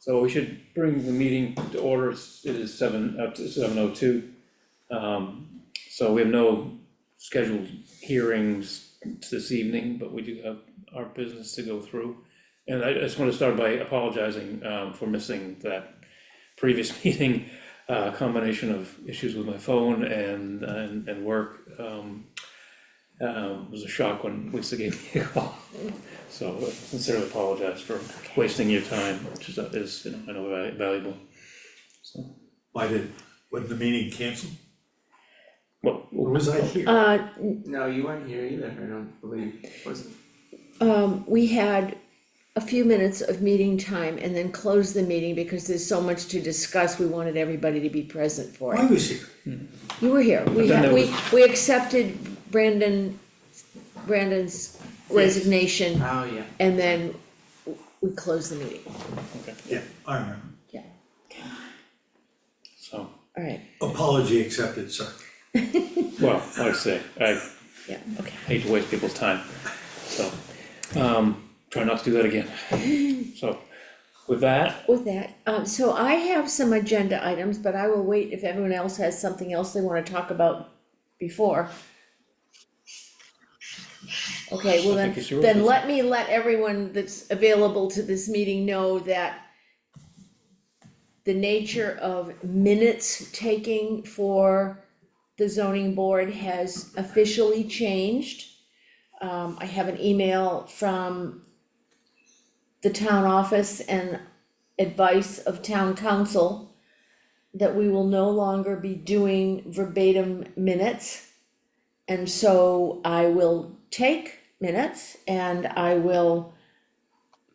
So we should bring the meeting to order. It is 7:02. So we have no scheduled hearings this evening, but we do have our business to go through. And I just want to start by apologizing for missing that previous meeting. Combination of issues with my phone and work. It was a shock when Lisa gave me a call. So I sincerely apologize for wasting your time, which is I know valuable. So. Wasn't the meeting canceled? Well, Or was I here? No, you weren't here either, I don't believe, was it? We had a few minutes of meeting time and then closed the meeting because there's so much to discuss, we wanted everybody to be present for I it. was here. You were here, we accepted Brandon's resignation Oh, yeah. and then we closed the meeting, Yeah, I remember. yeah, so, alright, Apology accepted, sir. well, like I say, I yeah, okay. hate to waste people's time, so, try not to do that again. So, with that, With that, so I have some agenda items, but I will wait if everyone else has something else they wanna talk about before. Okay, well I then, think it's yours. then let everyone that's available to this meeting know that the nature of minutes taking for the zoning board has officially changed. I have an email from the town office and advice of town council that we will no longer be doing verbatim minutes. And so I will take minutes and I will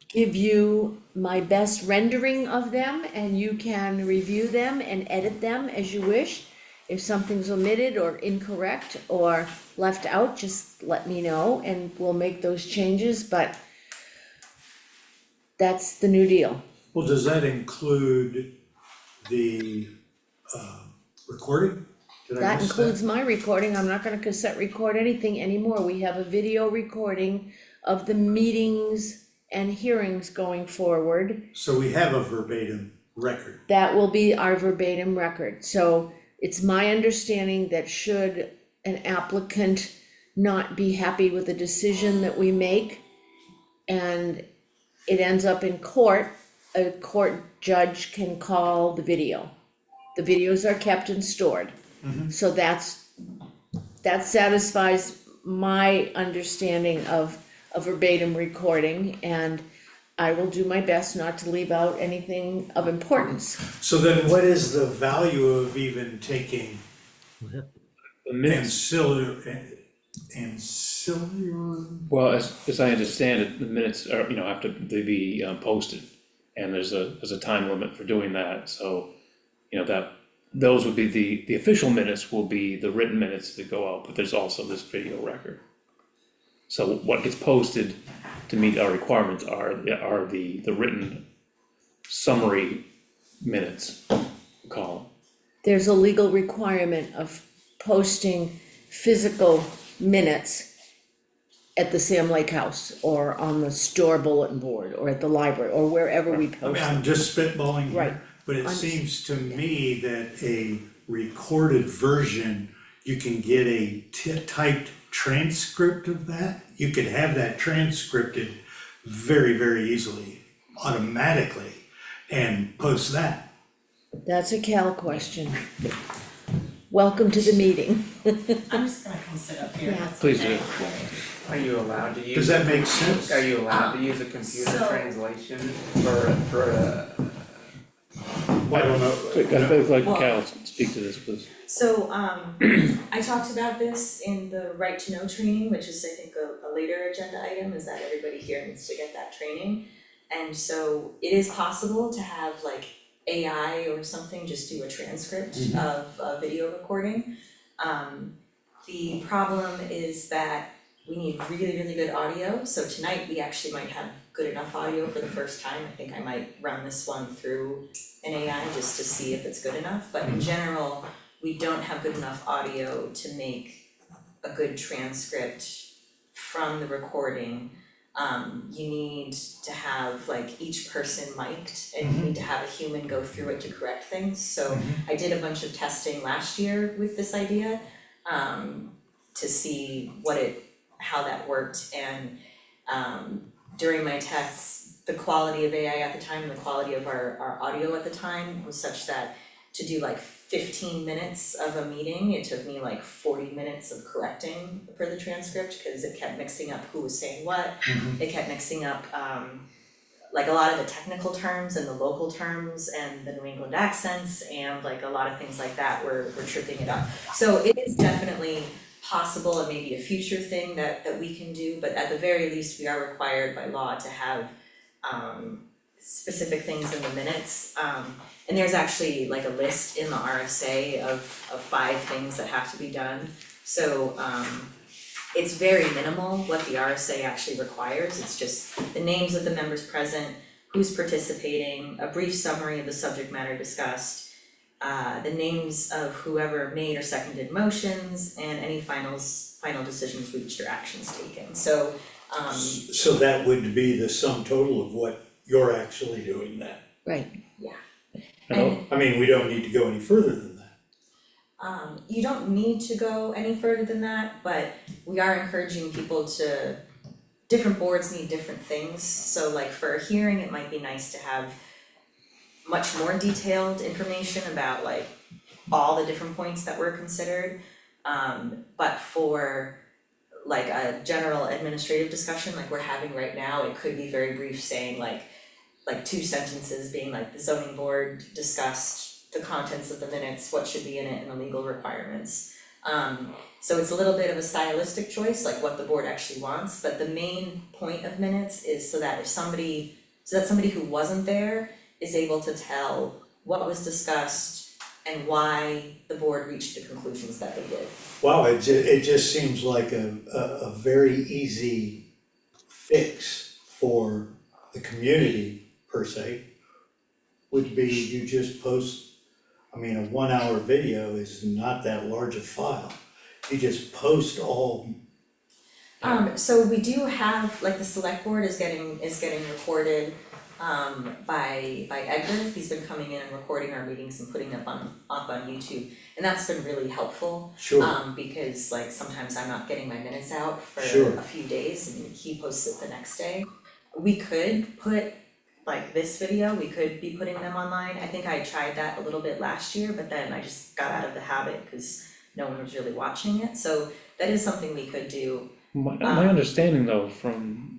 give you my best rendering of them and you can review them and edit them as you wish. If something's omitted or incorrect or left out, just let me know and we'll make those changes, but that's the new deal. Well, does that include the recording? Did I That miss includes my recording, I'm not gonna cassette record anything anymore, we have a video recording of the meetings and hearings going forward. So we have a verbatim record. That will be our verbatim record, so it's my understanding that should an applicant not be happy with the decision that we make and it ends up in court, a court judge can call the video. The videos are kept and stored. So that satisfies my understanding of a verbatim recording and I will do my best not to leave out anything of importance. So then what is the value of even taking the minutes, ancillary? well, as I understand it, the minutes are, have to be posted. And there's a time limit for doing that, so, those would be the official minutes will be the written minutes that go out, but there's also this video record. So what gets posted to meet our requirements are the written summary minutes, we call them. There's a legal requirement of posting physical minutes at the Sam Lake House or on the store bulletin board or at the library or wherever we I post mean, them. I'm just spitballing Right. here, but it seems to me that a recorded version, you can get a typed transcript of that. You could have that transcripted very, very easily, automatically, and post that. That's a Cal question. Welcome to the meeting. I'm just gonna come sit up here. Yeah. That's Please okay. do. Are you allowed to use? Does that make sense? Are you allowed to use a computer So- translation for a? I don't know. I'd like Well- Cal to speak to this, please. So, I talked about this in the right to know training, which is, I think, a later agenda item, is that everybody here needs to get that training. And so it is possible to have like AI or something just do a transcript of a video recording. The problem is that we need really, really good audio, so tonight we actually might have good enough audio for the first time. I think I might run this one through an AI just to see if it's good enough, but in general, we don't have good enough audio to make a good transcript from the recording. you need to have like each person mic'd and you need to have a human go through it to correct things. So I did a bunch of testing last year with this idea, to see how that worked, and during my tests, the quality of AI at the time and the quality of our audio at the time was such that to do like 15 minutes of a meeting, it took me like 40 minutes of correcting for the transcript, cause it kept mixing up who was saying what. It kept mixing up like a lot of the technical terms and the local terms and the New England accents, and like a lot of things like that were tripping it up. So it is definitely possible and maybe a future thing that we can do, but at the very least, we are required by law to have specific things in the minutes. And there's actually like a list in the RSA of 5 things that have to be done. So it's very minimal what the RSA actually requires. It's just the names of the members present, who's participating, a brief summary of the subject matter discussed, the names of whoever made or seconded motions, and any final decisions reached or actions taken. So So that would be the sum total of what you're actually doing then. right, I mean, we don't need to go any further than that. you don't need to go any further than that, but we are encouraging people to, different boards need different things. So like for a hearing, it might be nice to have much more detailed information about like all the different points that were considered. But for like a general administrative discussion like we're having right now, it could be very brief, saying like 2 sentences being like the zoning board discussed the contents of the minutes, what should be in it, and the legal requirements. So it's a little bit of a stylistic choice, like what the board actually wants, but the main point of minutes is so that somebody who wasn't there is able to tell what was discussed and why the board reached the conclusions that they did. Wow, it just seems like a very easy fix for the community per se. Would be you just post, I mean, a 1-hour video is not that large a file. You just post all. So we do have, like the select board is getting recorded by Edgar. He's been coming in and recording our meetings and putting them up on YouTube, and that's been really helpful. Sure. Because like sometimes I'm not getting my minutes out for Sure. a few days and he posts it the next day. We could put like this video, we could be putting them online. I think I tried that a little bit last year, but then I just got out of the habit because no one was really watching it. So that is something we could do. My understanding though, from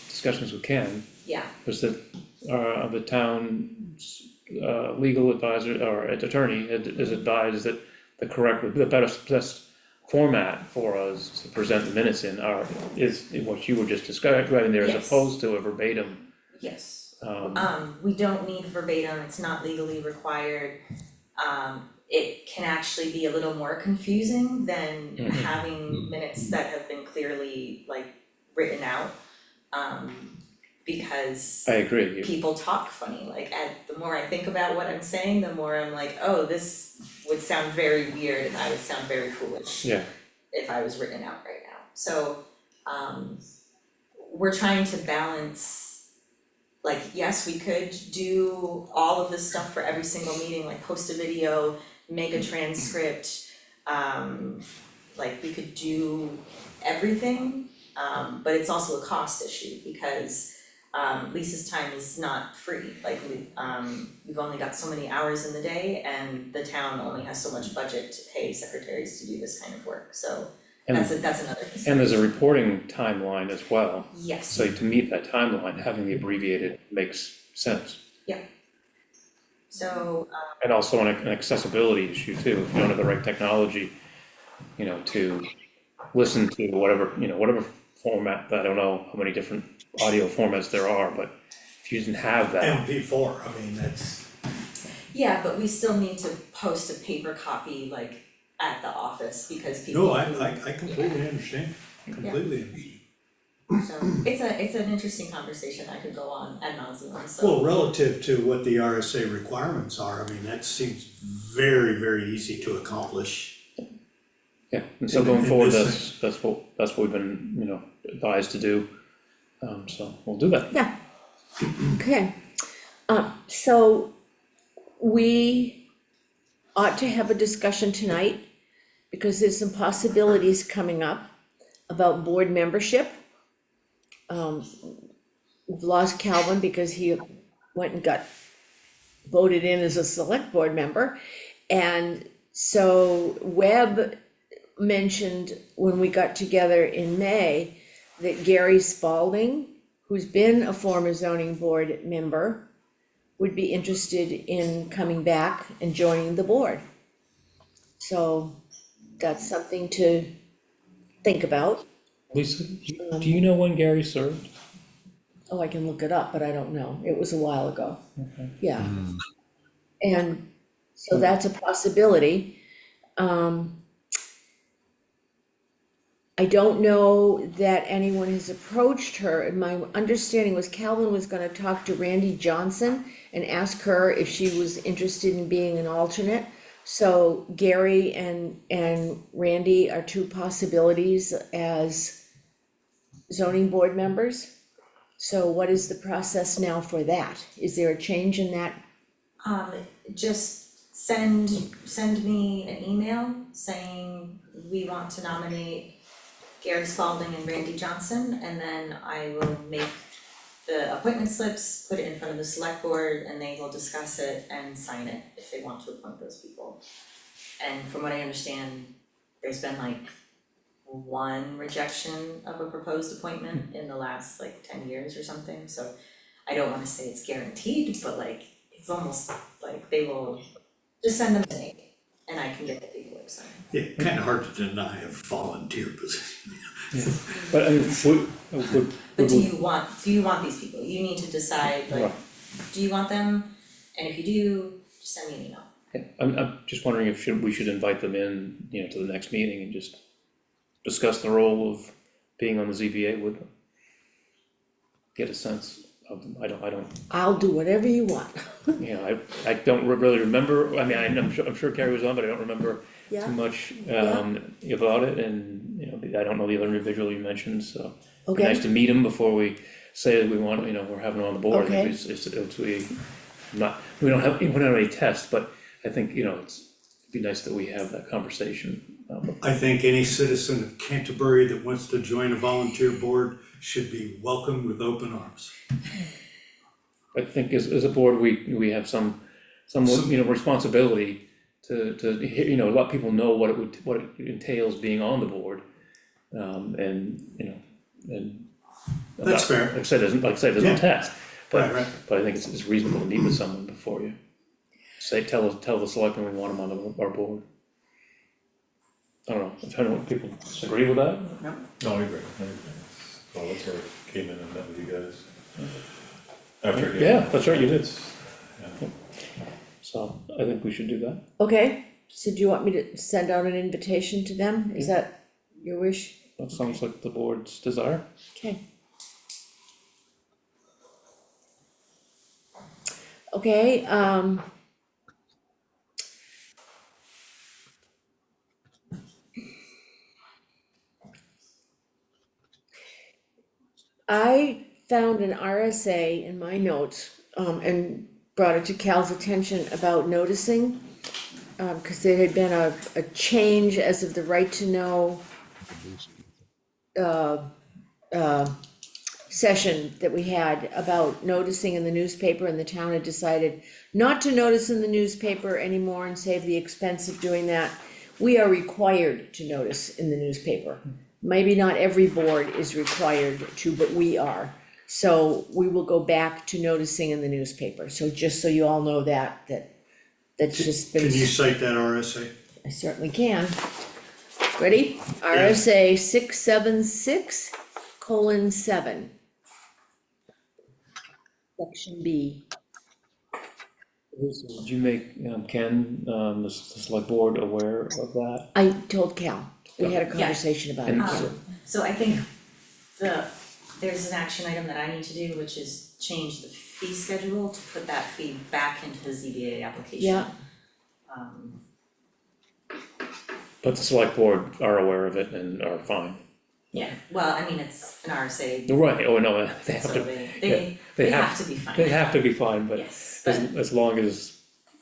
discussions with Ken, Yeah, was that the town's legal advisor or attorney is advised that the best format for us to present the minutes in is what you were just describing there, as Yes. opposed to a verbatim. yes. Um, We don't need verbatim, it's not legally required. It can actually be a little more confusing than having minutes that have been clearly like written out. Because I agree. people talk funny, like the more I think about what I'm saying, the more I'm like, oh, this would sound very weird and I would sound very foolish Yeah, if I was written out right now. So we're trying to balance, like, yes, we could do all of this stuff for every single meeting, like post a video, make a transcript, like we could do everything, but it's also a cost issue because Lisa's time is not free, like we've only got so many hours in the day and the town only has so much budget to pay secretaries to do this kind of work, so that's another consideration. and there's a reporting timeline as well, Yes, so to meet that timeline, having the abbreviated makes sense. so And also an accessibility issue too, if you don't have the right technology, to listen to whatever format, I don't know how many different audio formats there are, but if you didn't have that, MP4, I mean, that's, yeah, but we still need to post a paper copy like at the office because people. no, I completely understand, completely understand. So it's an interesting conversation, I could go on ad nauseam, so. Well, relative to what the RSA requirements are, I mean, that seems very, very easy to accomplish. yeah, and so And- going and forward, this- that's what we've been, advised to do. So we'll do that. Yeah. Okay, so we ought to have a discussion tonight, because there's some possibilities coming up about board membership. We've lost Calvin because he went and got voted in as a select board member. And so Webb mentioned when we got together in May that Gary Spalding, who's been a former zoning board member, would be interested in coming back and joining the board. So that's something to think about. Lisa, do you know when Gary served? Oh, I can look it up, but I don't know. It was a while ago. Yeah. And so that's a possibility. I don't know that anyone has approached her, and my understanding was Calvin was gonna talk to Randy Johnson and ask her if she was interested in being an alternate. So Gary and Randy are two possibilities as zoning board members. So what is the process now for that? Is there a change in that? Just send me an email saying we want to nominate Gary Spalding and Randy Johnson, and then I will make the appointment slips, put it in front of the select board, and they will discuss it and sign it if they want to appoint those people. And from what I understand, there's been like one rejection of a proposed appointment in the last like 10 years or something, so I don't wanna say it's guaranteed, but like, it's almost like they will just send them to me, and I can get the paperwork signed. Yeah, kinda hard to deny a volunteer position. But I mean, But do you want these people? You need to decide, like, Right. do you want them? And if you do, just send me an email. Yeah, I'm just wondering if we should invite them in, to the next meeting and just discuss the role of being on the ZBA with them. Get a sense of them. I don't, I'll do whatever you want. I don't really remember, I mean, I'm sure Carrie was on, but I don't remember Yeah. too much, about it, and, I don't know the other individual you mentioned, so. It'd be Okay. nice to meet him before we say that we want, we're having him on the board. Okay. We don't have any test, but I think, it'd be nice that we have that conversation. I think any citizen of Canterbury that wants to join a volunteer board should be welcomed with open arms. I think as a board, we have some, responsibility to let people know what it entails being on the board. And That's fair. Like I said, there's no Yeah. test, Right, right. but I think it's reasonable to meet with someone before you tell the selectmen we want them on our board. I don't know if people disagree with that. No, I agree. Well, that's where I came in and met with you guys. After he. Yeah, that's right, you did. Yeah. So I think we should do that. Okay, so do you want me to send out an invitation to them? Is that your wish? That sounds like the board's desire. Okay. Okay, I found an RSA in my notes, and brought it to Cal's attention about noticing. Cause there had been a change as of the right to know session that we had about noticing in the newspaper, and the town had decided not to notice in the newspaper anymore and save the expense of doing that. We are required to notice in the newspaper. Maybe not every board is required to, but we are. So we will go back to noticing in the newspaper, so just so you all know that's just been. Can you cite that RSA? I certainly can. Ready? RSA 676:7. Section B. Did you make Ken, the select board aware of that? I told Cal, we had a Yeah. conversation about it. And So I think there's an action item that I need to do, which is change the fee schedule to put that fee back into the ZBA application. Yeah. But the select board are aware of it and are fine. Yeah, well, I mean, it's an RSA, Right, oh, no, they have so to, they have to be fine. they have to be fine, but Yes, but as long as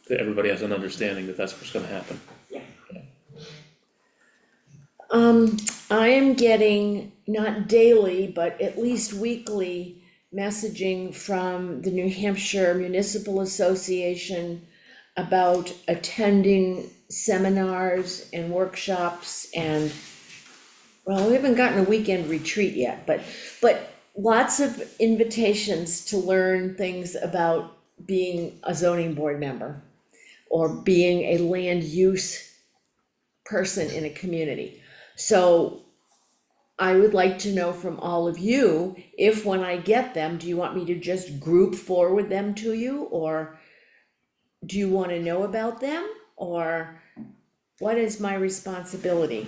everybody has an understanding that that's what's gonna happen. yeah, I am getting, not daily, but at least weekly messaging from the New Hampshire Municipal Association about attending seminars and workshops and, well, we haven't gotten a weekend retreat yet, but lots of invitations to learn things about being a zoning board member or being a land use person in a community. So I would like to know from all of you, if when I get them, do you want me to just group forward them to you? Or do you wanna know about them? Or what is my responsibility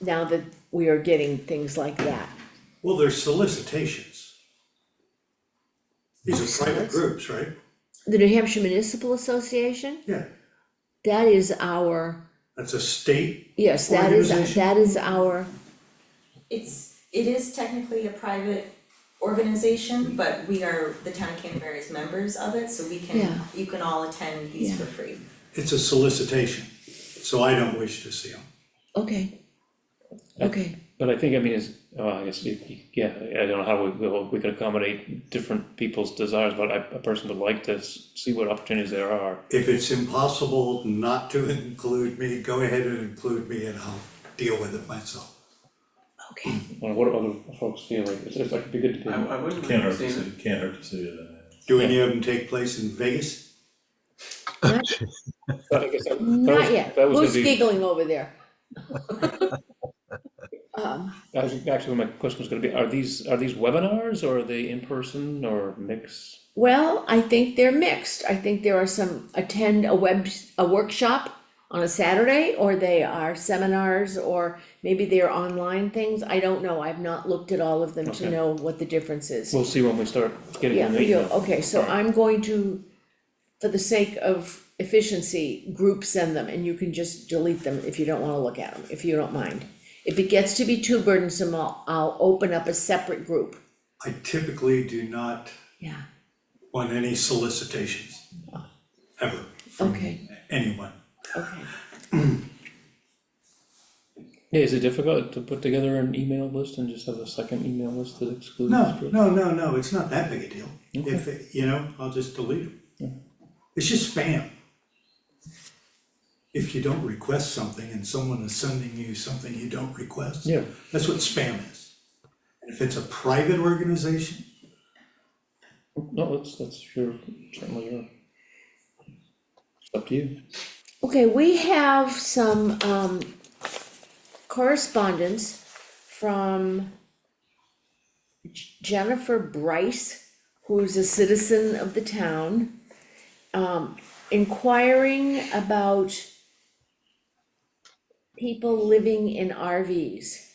now that we are getting things like that? Well, there's solicitations. These are private groups, right? The New Hampshire Municipal Association, Yeah, that is our, that's a state yes, organization. that is our, it is technically a private organization, but we are, the town of Canterbury is members of it, so we Yeah. can, you can all attend these Yeah. for free. It's a solicitation, so I don't wish to see them. okay. Okay, But I think, I mean, I guess, yeah, I don't know how we could accommodate different people's desires, but a person would like to see what opportunities there are. If it's impossible not to include me, go ahead and include me and I'll deal with it myself. okay. Well, what do other folks feel like, it's like, it'd be good to be. I wouldn't Can't hurt mind to seeing see, can't hurt to see it. Do any of them take place in Vegas? Not, But I guess that was- not yet, that was gonna who's be- giggling over there? That was actually my question was gonna be, are these webinars or are they in person or mix? Well, I think they're mixed. I think there are some attend a workshop on a Saturday, or they are seminars, or maybe they're online things. I don't know. I've not looked at all of them to Okay. know what the difference is. We'll see when we start getting Yeah, in the you, email. okay, so I'm going to, for the sake of efficiency, group send them, and you can just delete them if you don't wanna look at them, if you don't mind. If it gets to be too burdensome, I'll open up a separate group. I typically do not Yeah, want any solicitations, ever, from okay, anyone. okay. Yeah, is it difficult to put together an email list and just have a second email list that excludes? No, groups? no, it's not that big a deal. Okay. If, I'll just delete them. It's just spam. If you don't request something and someone is sending you something you don't request. Yeah. That's what spam is. And if it's a private organization, No, that's certainly your, it's up to you. Okay, we have some correspondence from Jennifer Bryce, who's a citizen of the town, inquiring about people living in RVs.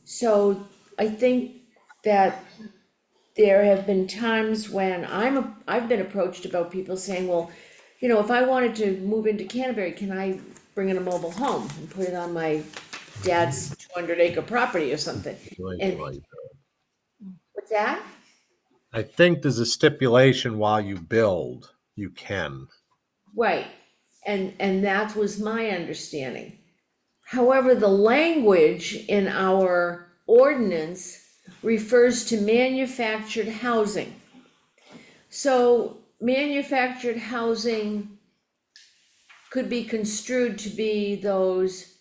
So I think that there have been times when I've been approached about people saying, well, if I wanted to move into Canterbury, can I bring in a mobile home and put it on my dad's 200-acre property or something? And what's that? I think there's a stipulation while you build, you can. Right, and that was my understanding. However, the language in our ordinance refers to manufactured housing. So manufactured housing could be construed to be those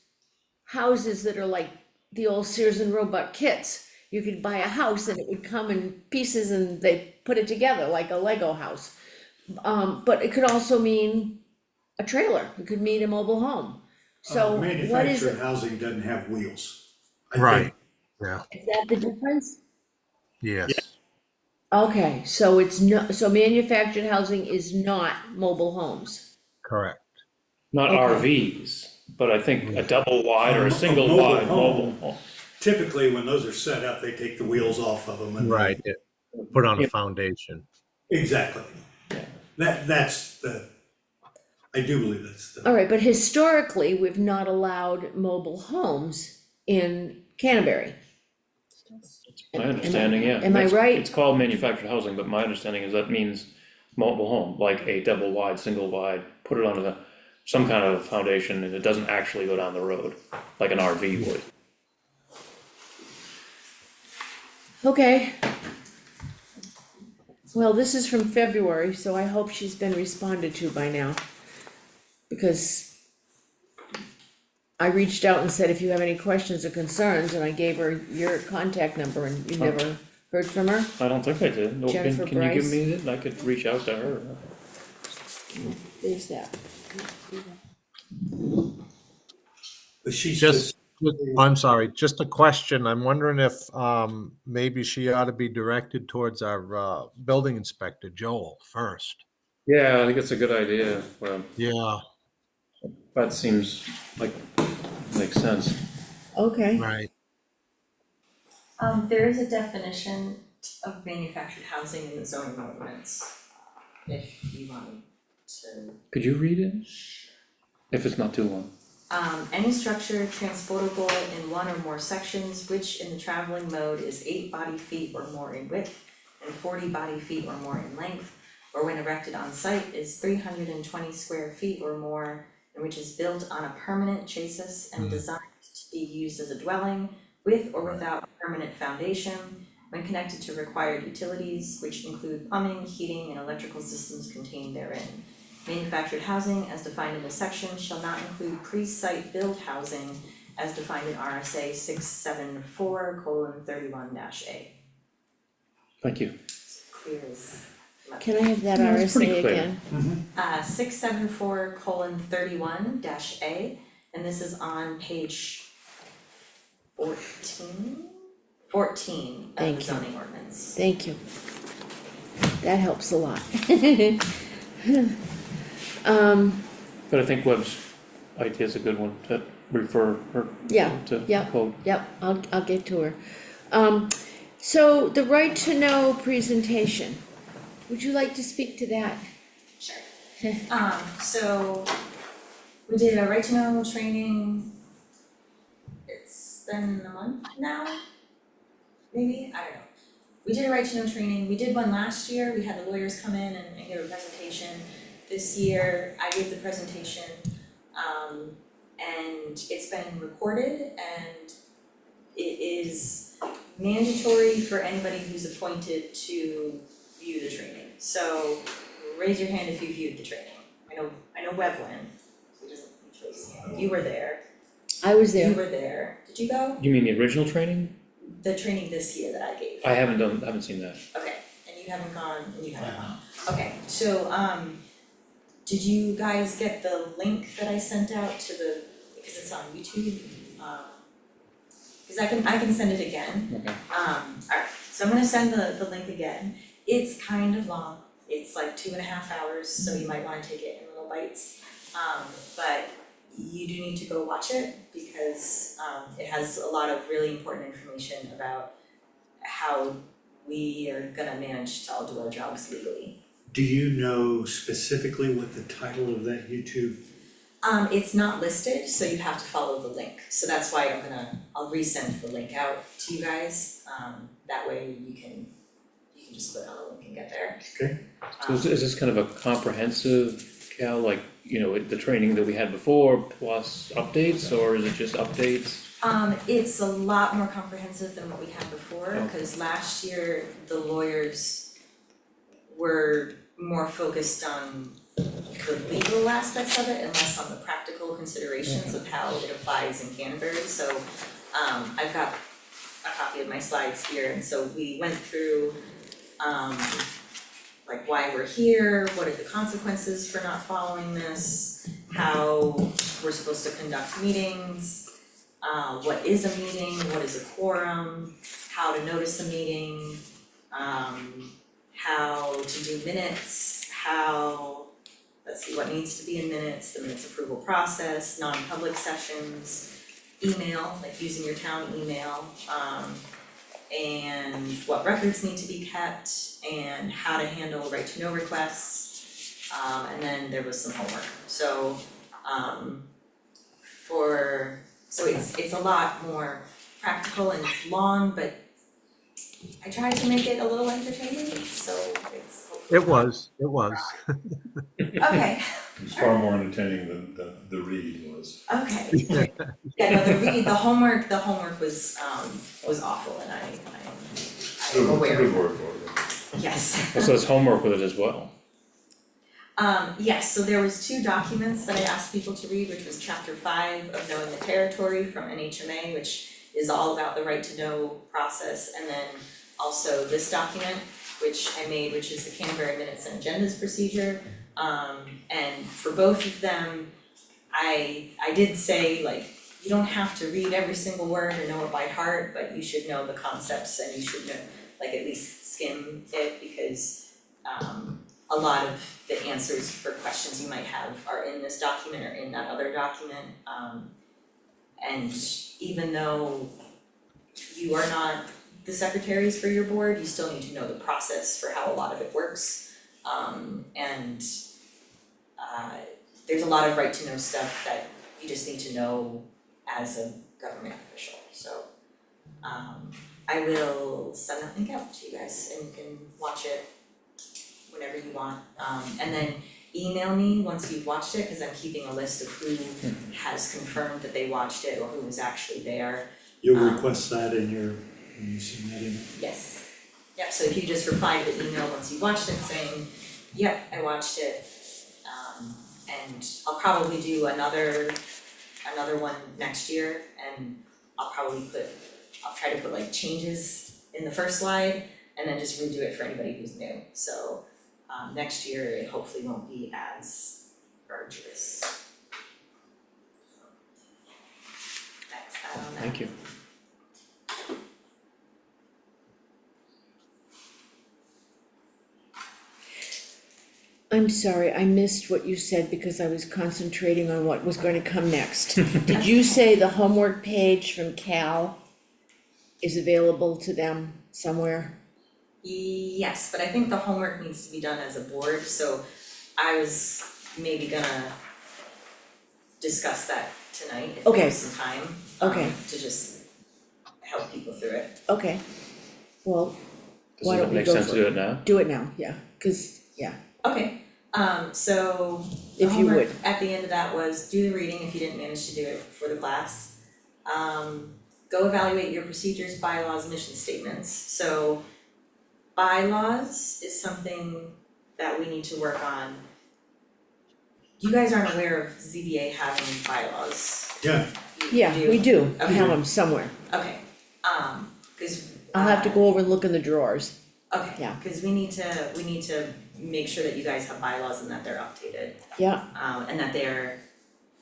houses that are like the old Sears and Roebuck kits. You could buy a house and it would come in pieces and they put it together like a Lego house. But it could also mean a trailer, it could mean a mobile home. So what is manufactured it? housing doesn't have wheels. I Right. think Yeah. Is that the difference? Yes. Okay, so it's not, so manufactured housing is not mobile homes. Correct. Not Okay. RVs, but I think a double wide or A a single mobile wide home. mobile home. Typically, when those are set up, they take the wheels off of them and. Right. Put on a Yeah. foundation. Exactly. That's I do believe that's the. Alright, but historically, we've not allowed mobile homes in Canterbury. My understanding, yeah. Am I It's- right? It's called manufactured housing, but my understanding is that means multiple home, like a double wide, single wide, put it on some kind of foundation and it doesn't actually go down the road, like an RV would. Okay. Well, this is from February, so I hope she's been responded to by now. Because I reached out and said if you have any questions or concerns, and I gave her your contact number and you never heard from her. I don't think I did. No, Jennifer can you give Bryce. me it? I could reach out to her. There's that. But she's Just, just, I'm sorry, just a question. I'm wondering if maybe she ought to be directed towards our building inspector, Joel, first. Yeah, I think it's a good idea. Well, Yeah, that seems like, makes sense. Okay, right. There is a definition of manufactured housing in the zoning ordinance, if you wanted to. Could you read it? If it's not too long. Any structure transportable in one or more sections, which in the traveling mode is 8 body feet or more in width and 40 body feet or more in length, or when erected on site is 320 square feet or more, and which is built on a permanent chassis and designed to be used as a dwelling with or without a permanent foundation, when connected to required utilities, which include plumbing, heating, and electrical systems contained therein. Manufactured housing as defined in this section shall not include pre-site build housing as defined in RSA 674:31-A. Thank you. Clear as mud. can I have that Yeah, it's pretty RSA clear. again? 674:31-A, and this is on page 14 of Thank the you. zoning ordinance. Thank you. That helps a lot. But I think Webb's idea is a good one to refer her Yeah, to yeah. code. Yep, I'll get to her. So the right to know presentation, would you like to speak to that? Sure. So we did a right to know training. It's been a month now, maybe, I don't know. We did a right to know training, we did one last year, we had the lawyers come in and give a presentation. This year, I gave the presentation, and it's been recorded and it is mandatory for anybody who's appointed to view the training. So raise your hand if you viewed the training. I know Webwin, who doesn't need to raise his hand. You were there. I was You there. were there. Did you go? You mean the original training? The training this year that I gave. I haven't seen that. Okay, and you haven't gone, and you haven't gone. Okay, so did you guys get the link that I sent out to because it's on YouTube? Cause I can send it again. Okay. Alright, so I'm gonna send the link again. It's kind of long. It's like 2.5 hours, so you might wanna take it in little bites. But you do need to go watch it because it has a lot of really important information about how we are gonna manage to all do our jobs legally. do you know specifically what the title of that YouTube? It's not listed, so you have to follow the link. So that's why I'll resend the link out to you guys. That way you can just click on the link and get there. Okay. So is this kind of a comprehensive, Cal, like, the training that we had before plus updates, or is it just updates? It's a lot more comprehensive than what we had before, Oh. cause last year the lawyers were more focused on the legal aspects of it and less on the practical considerations of how it applies in Canterbury, so I've got a copy of my slides here, and so we went through like why we're here, what are the consequences for not following this, how we're supposed to conduct meetings, what is a meeting, what is a quorum, how to notice a meeting, how to do minutes, what needs to be in minutes, the minutes approval process, non-public sessions, email, like using your town email, and what records need to be kept, and how to handle right to know requests, and then there was some homework, so it's a lot more practical and it's long, but I tried to make it a little entertaining, so it's hopefully. It was. Okay, It's far more entertaining than the read was. okay. Yeah, no, the homework was awful and I'm It's a aware. good word for it. Yes. So there's homework with it as well. Yes, so there was 2 documents that I asked people to read, which was chapter 5 of Knowing the Territory from NHMA, which is all about the right to know process, and then also this document, which I made, which is the Canterbury Minutes and Agendas Procedure. And for both of them, I did say, like, you don't have to read every single word or know it by heart, but you should know the concepts and you should know, like, at least skim it, because a lot of the answers for questions you might have are in this document or in that other document. And even though you are not the secretaries for your board, you still need to know the process for how a lot of it works. And there's a lot of right to know stuff that you just need to know as a government official, so I will send that link out to you guys and you can watch it whenever you want. And then email me once you've watched it, cause I'm keeping a list of who has confirmed that they watched it or who was actually there. You'll request that in your, when you submit it. Yes. Yep, so if you just reply to the email once you've watched it saying, yep, I watched it. And I'll probably do another one next year, and I'll try to put like changes in the first slide and then just redo it for anybody who's new. So next year it hopefully won't be as arduous. That's that on that. Thank you. I'm sorry, I missed what you said because I was concentrating on what was going to come next. Did you say the homework page from Cal is available to them somewhere? Yes, but I think the homework needs to be done as a board, so I was maybe gonna discuss that tonight if Okay. there's some time. Okay. To just help people through it. Okay, well, Why Does don't it we make go sense for to do it now? do it now, yeah, cause, yeah, So the if you homework would. at the end of that was do the reading if you didn't manage to do it for the class. Go evaluate your procedures, bylaws, mission statements. So bylaws is something that we need to work on. You guys aren't aware of ZBA having bylaws. Yeah, Yeah, we do, I Okay. have them somewhere. Okay, cause I'll have to go over and look in the drawers. okay, Yeah. cause we need to make sure that you guys have bylaws and that they're updated. Yeah, And that they're,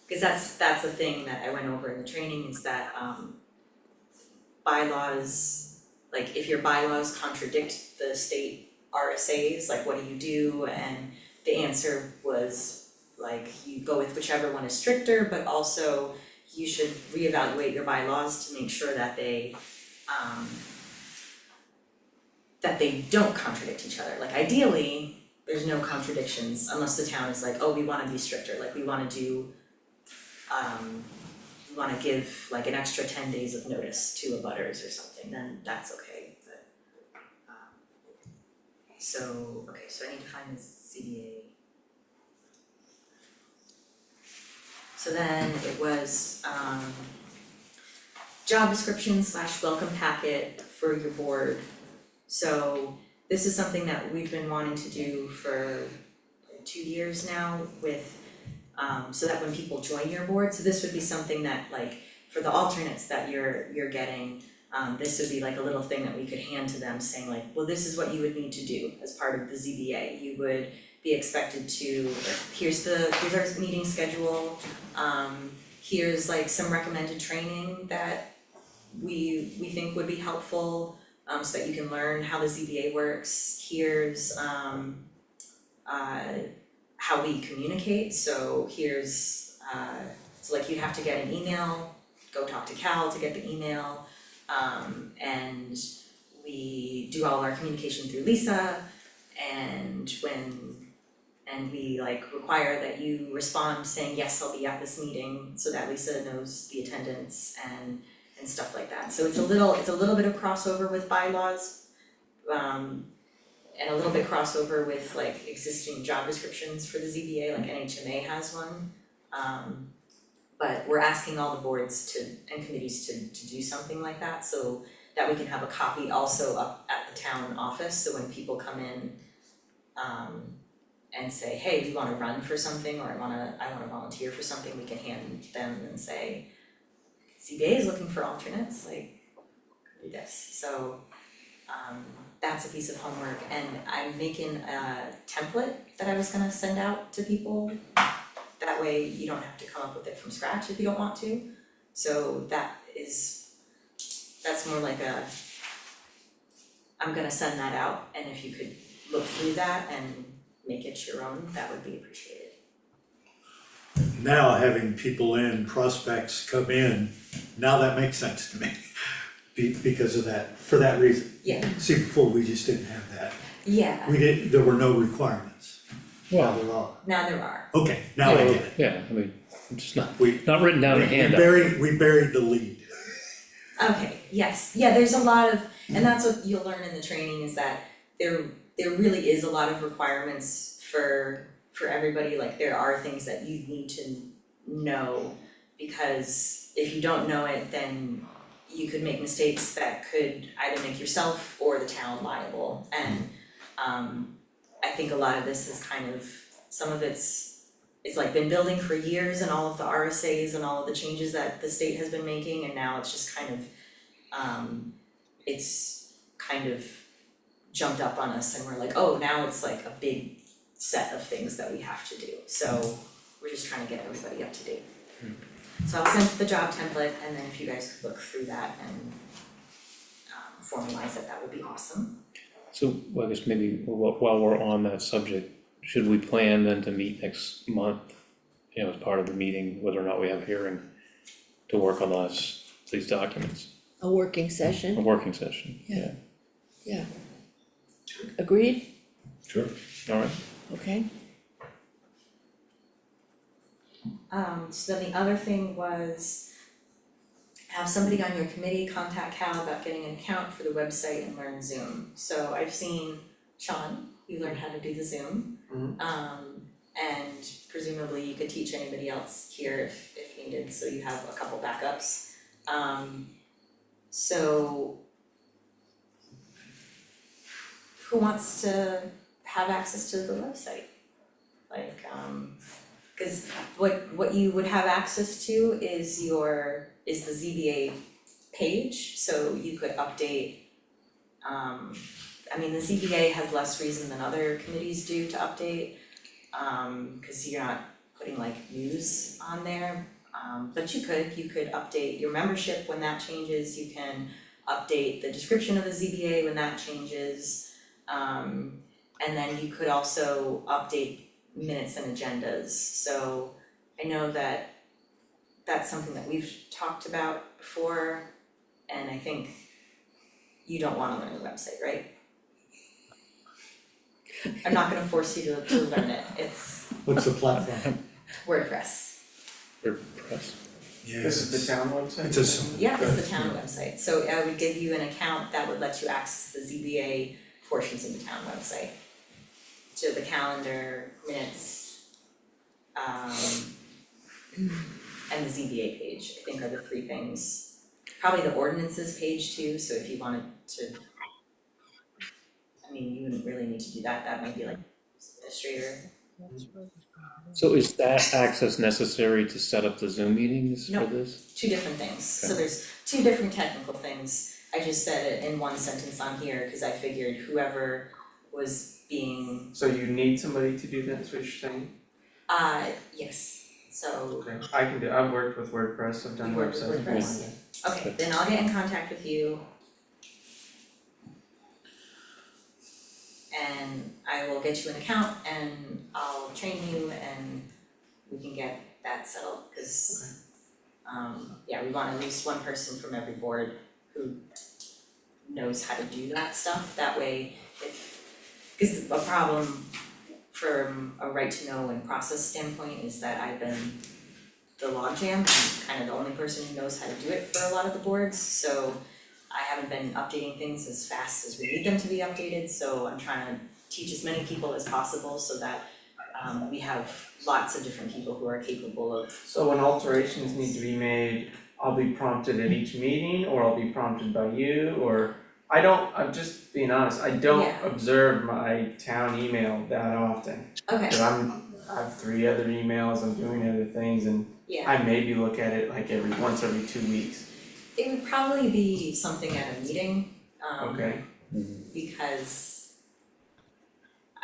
cause that's the thing that I went over in the training is that bylaws, like if your bylaws contradict the state RSAs, like what do you do? And the answer was like you go with whichever one is stricter, but also you should reevaluate your bylaws to make sure that they don't contradict each other. Like ideally, there's no contradictions unless the town is like, oh, we wanna be stricter, like we wanna do we wanna give like an extra 10 days of notice to abutters or something, then that's okay, but so I need to find the CBA. So then it was job description / welcome packet for your board. So this is something that we've been wanting to do for 2 years now with so that when people join your board, so this would be something that like for the alternates that you're getting, this would be like a little thing that we could hand to them saying like, well, this is what you would need to do as part of the ZBA. You would be expected to, here's our meeting schedule, here's like some recommended training that we think would be helpful, so that you can learn how the ZBA works. Here's how we communicate, so here's so like you'd have to get an email, go talk to Cal to get the email, and we do all our communication through Lisa, and we like require that you respond saying, yes, I'll be at this meeting, so that Lisa knows the attendance, and and stuff like that. So it's a little bit of crossover with bylaws, and a little bit crossover with like existing job descriptions for the ZBA, like NHMA has one. But we're asking all the boards and committees to do something like that, so that we can have a copy also up at the town office, so when people come in, and say, hey, we wanna run for something, or I wanna volunteer for something, we can hand them and say, ZBA is looking for alternates, like, do this, so, that's a piece of homework, and I'm making a template that I was gonna send out to people. That way you don't have to come up with it from scratch if you don't want to, so that's more like I'm gonna send that out, and if you could look through that and make it your own, that would be appreciated. Now having people in, prospects come in, now that makes sense to me. Because of that, for that reason. Yeah, See, before we just didn't have that. yeah, There were no requirements. Now Well, there are. now there are. Okay, now I get it. yeah, I mean, it's just not We written down in a handout. we buried the lead. Okay, yes, yeah, there's a lot of, and that's what you'll learn in the training is that there really is a lot of requirements for everybody, like there are things that you need to know, because if you don't know it, then you could make mistakes that could either make yourself or the town liable, and I think a lot of this is kind of, some of it's like been building for years, and all of the RSAs and all of the changes that the state has been making, and now it's just kind of it's kind of jumped up on us, and we're like, oh, now it's like a big set of things that we have to do, so we're just trying to get everybody up to date. So I'll send the job template, and then if you guys could look through that and formalize it, that would be awesome. So, well, I guess maybe while we're on that subject, should we plan then to meet next month? You know, as part of the meeting, whether or not we have a hearing to work on these documents, A working a session, working session, Yeah. yeah, agreed, Sure. alright, okay, So then the other thing was have somebody on your committee contact Cal about getting an account for the website and learn Zoom. So I've seen Sean, you learned how to do the Zoom. And presumably you could teach anybody else here if needed, so you have a couple backups. So who wants to have access to the website? Like, cause what you would have access to is the ZBA page, so you could update. I mean, the ZBA has less reason than other committees do to update, cause you're not putting like news on there. But you could update your membership when that changes, you can update the description of the ZBA when that changes. And then you could also update minutes and agendas, so I know that that's something that we've talked about before, and I think you don't wanna learn the website, right? I'm not gonna force you to learn it, it's What's the platform? WordPress. WordPress, This is the town website? It's a, Yeah, it's the town website, so I would give you an account that would let you access the ZBA portions of the town website. To the calendar, minutes, and the ZBA page, I think are the three things. Probably the ordinances page too, so if you wanted to. I mean, you wouldn't really need to do that, that might be like administrator. so is that access necessary to set up the Zoom meetings for No. this? Two different things, so Okay. there's two different technical things. I just said it in one sentence on here, cause I figured whoever was being, So you need somebody to do that, is what you're saying? yes, so, Okay, I can do, I've worked with WordPress, I've done You worked with websites before. WordPress? Okay, then I'll get in contact with you. And I will get you an account and I'll train you and we can get that settled, cause yeah, we want at least one person from every board who knows how to do that stuff, that way cause a problem from a right to know and process standpoint is that I've been the logjam. I'm kind of the only person who knows how to do it for a lot of the boards, so I haven't been updating things as fast as we need them to be updated, so I'm trying to teach as many people as possible so that we have lots of different people who are capable of. So when alterations need to be made, I'll be prompted at each meeting, or I'll be prompted by you, or I'm just being honest, I don't Yeah. observe my town email that often. Okay, Cause I have 3 other emails, I'm doing other things, and yeah, I maybe look at it like once every 2 weeks. it would probably be something at a meeting, Okay, because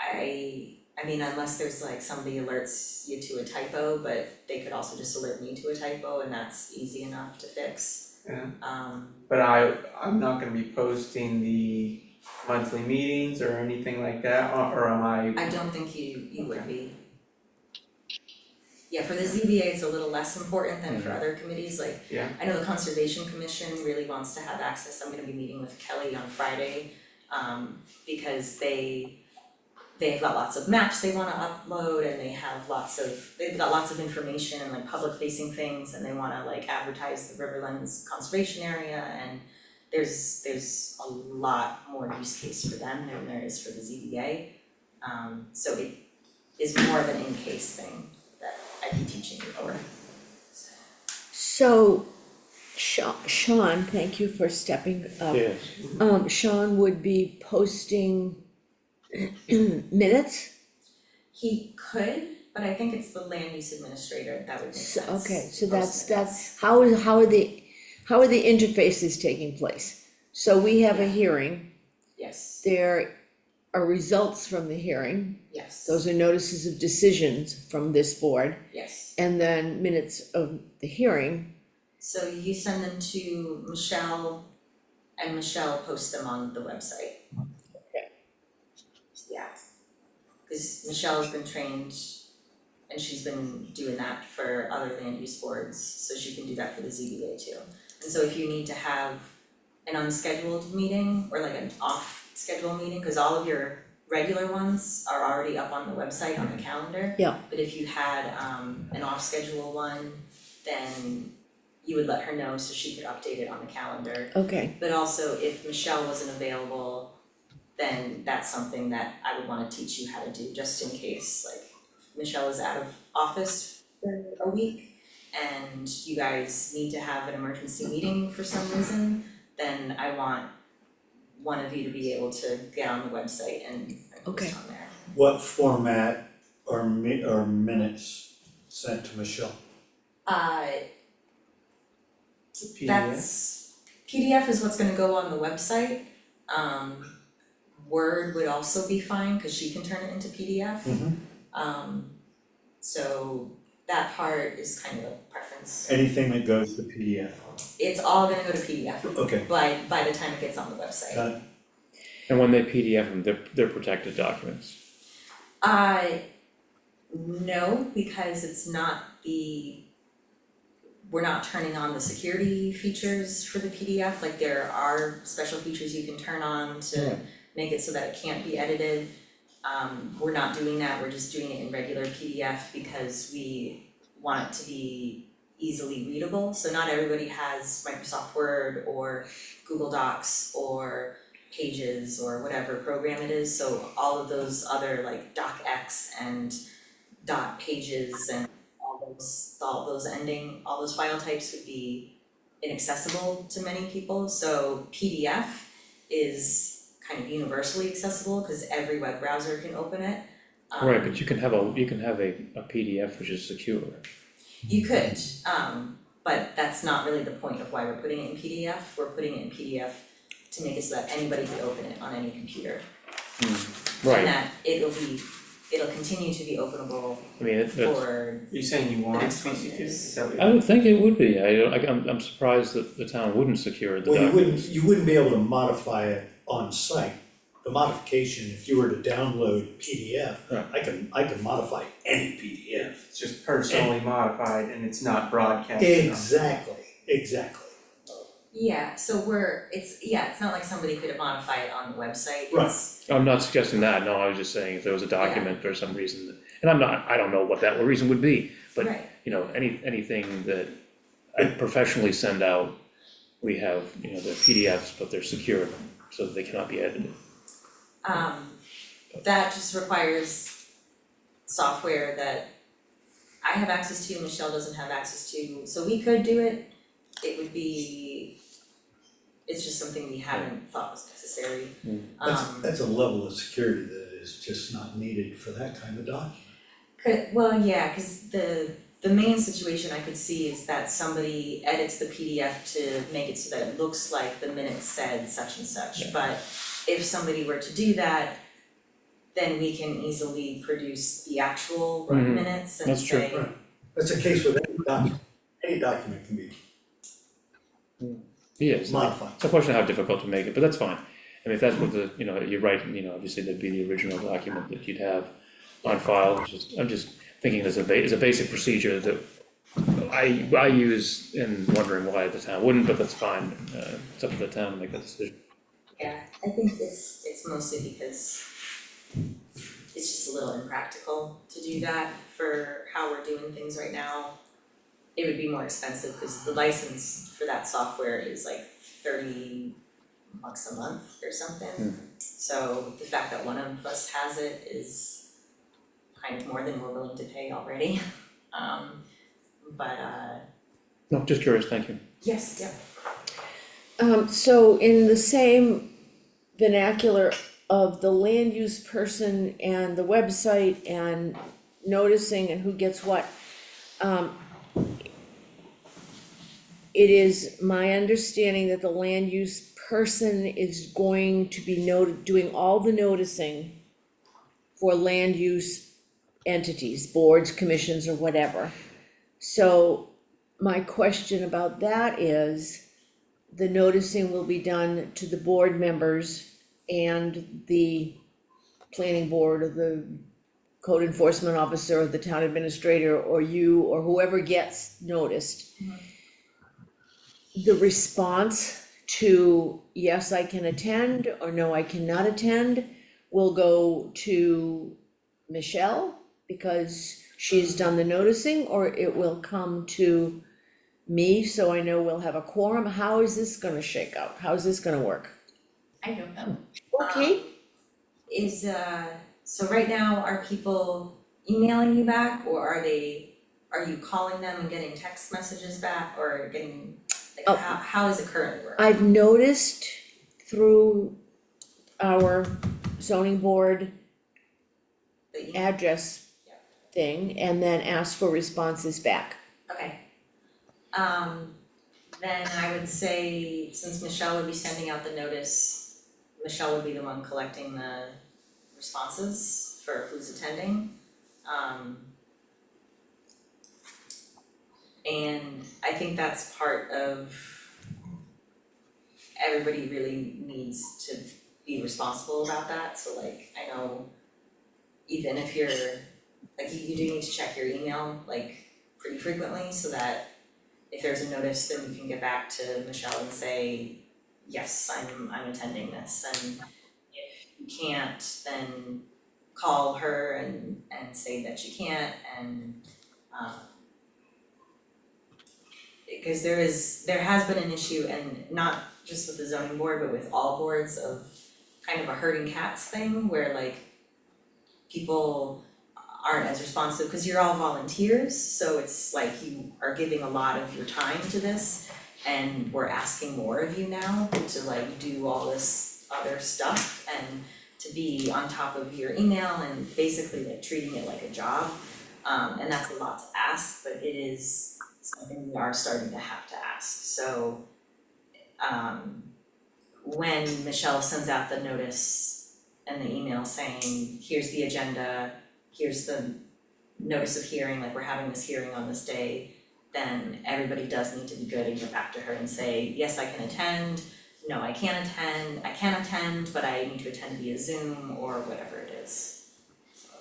I mean, unless there's like somebody alerts you to a typo, but they could also just alert me to a typo and that's easy enough to fix. yeah, Um, but I'm not gonna be posting the monthly meetings or anything like that, or am I? I don't think you would be. Yeah, for the ZBA, it's a little less important than for other committees, like, Yeah. I know the Conservation Commission really wants to have access, I'm gonna be meeting with Kelly on Friday, because they've got lots of maps they wanna upload and they've got lots of information and like public facing things and they wanna like advertise the Riverlands Conservation Area and there's a lot more use case for them than there is for the ZBA. So it is more of an in-case thing that I'd be teaching you for. So, Sean, thank you for stepping up. Yes, Sean would be posting minutes? He could, but I think it's the land use administrator that would make So, sense. okay, so to that's, post minutes. how are the interfaces taking place? So we have a hearing, Yes, there are results from the hearing, yes, those are notices of decisions from this board, yes. and then minutes of the hearing. So you send them to Michelle and Michelle posts them on the website. Okay. Yeah. Cause Michelle has been trained and she's been doing that for other land use boards, so she can do that for the ZBA too. And so if you need to have an unscheduled meeting or like an off schedule meeting, cause all of your regular ones are already up on the website on the calendar. Yeah. But if you had an off schedule one, then you would let her know so she could update it on the calendar. Okay, But also if Michelle wasn't available, then that's something that I would wanna teach you how to do, just in case, like Michelle is out of office for a week and you guys need to have an emergency meeting for some reason, then I want one of you to be able to get on the website and Okay. post on there. What format are minutes sent to Michelle? PDF. That's, PDF is what's gonna go on the website. Word would also be fine, cause she can turn it into PDF. So that part is kind of a preference. Anything that goes to PDF. It's all gonna go to PDF Okay, by the time it gets on the website. got it. and when they PDF them, they're protected documents. No, because it's not we're not turning on the security features for the PDF, like there are special features you can turn on to make it so that it can't be edited. We're not doing that, we're just doing it in regular PDF because we want it to be easily readable, so not everybody has Microsoft Word or Google Docs or Pages or whatever program it is, so all of those other like DocX and dot pages and all those file types would be inaccessible to many people, so PDF is kind of universally accessible because every web browser can open it. Right, but you can have a PDF which is secure. You could, but that's not really the point of why we're putting it in PDF, we're putting it in PDF to make it so that anybody can open it on any computer. Right, And that it'll continue to be openable I mean, that's, for, Are you saying you want next 20 TC2? years. Is that what I would think it would be, I'm surprised that the town wouldn't secure the Well, documents. you wouldn't be able to modify it on site. The modification, if you were to download PDF, Right. I can modify any PDF. it's just personally modified and it's not broadcasted on. Exactly. yeah, so it's not like somebody could modify it on the website, Right. it's, I'm not suggesting that, no, I was just saying if there was a document for some reason that And I don't know what that reason would be, but, Right. you know, anything that I professionally send out, we have, you know, they're PDFs, but they're secure, so that they cannot be edited. That just requires software that I have access to, Michelle doesn't have access to, so we could do it. It would be, it's just something we haven't thought was necessary. That's a level of security that is just not needed for that kind of document. Well, yeah, cause the main situation I could see is that somebody edits the PDF to make it so that it looks like the minutes said such and such, Yeah. but if somebody were to do that, then we can easily produce the actual Mhm. minutes and That's true. say, Right. That's the case with any document can be Yeah, it's modified. a question of how difficult to make it, but that's fine. I mean, if that's what the, you know, you're right, you know, obviously that'd be the original document that you'd have on file, I'm just thinking as a basic procedure that I use and wondering why the town wouldn't, but that's fine, it's up to the town to make that decision. yeah, I think it's mostly because it's just a little impractical to do that for how we're doing things right now. It would be more expensive because the license for that software is like $30 a month or something. So the fact that one of us has it is kind of more than we're willing to pay already. But No, just curious, thank you. yes, yeah. So in the same vernacular of the land use person and the website and noticing and who gets what, it is my understanding that the land use person is going to be doing all the noticing for land use entities, boards, commissions, or whatever. So my question about that is, the noticing will be done to the board members and the planning board or the code enforcement officer or the town administrator or you or whoever gets noticed. The response to, yes, I can attend, or no, I cannot attend, will go to Michelle because she's done the noticing, or it will come to me, so I know we'll have a quorum. How is this gonna shake out? How is this gonna work? I don't know. Okay, So right now, are people emailing you back or are you calling them and getting text messages back or getting, Oh. like, how is it currently working? I've noticed through our zoning board The email? address thing and then asked for responses back. Okay. Then I would say, since Michelle would be sending out the notice, Michelle would be the one collecting the responses for who's attending. And I think that's part of, everybody really needs to be responsible about that, so like, I know even if you're, like, you do need to check your email, like, pretty frequently, so that if there's a notice, then we can get back to Michelle and say, yes, I'm attending this, and if you can't, then call her and say that you can't, and because there has been an issue, and not just with the zoning board, but with all boards, of kind of a herding cats thing, where like people aren't as responsive, because you're all volunteers, so it's like you are giving a lot of your time to this, and we're asking more of you now to like do all this other stuff, and to be on top of your email, and basically like treating it like a job. And that's a lot to ask, but it is something we are starting to have to ask, so when Michelle sends out the notice and the email saying, here's the agenda, here's the notice of hearing, like we're having this hearing on this day, then everybody does need to be good and get back to her and say, yes, I can attend, no, I can't attend, but I need to attend via Zoom or whatever it is. So,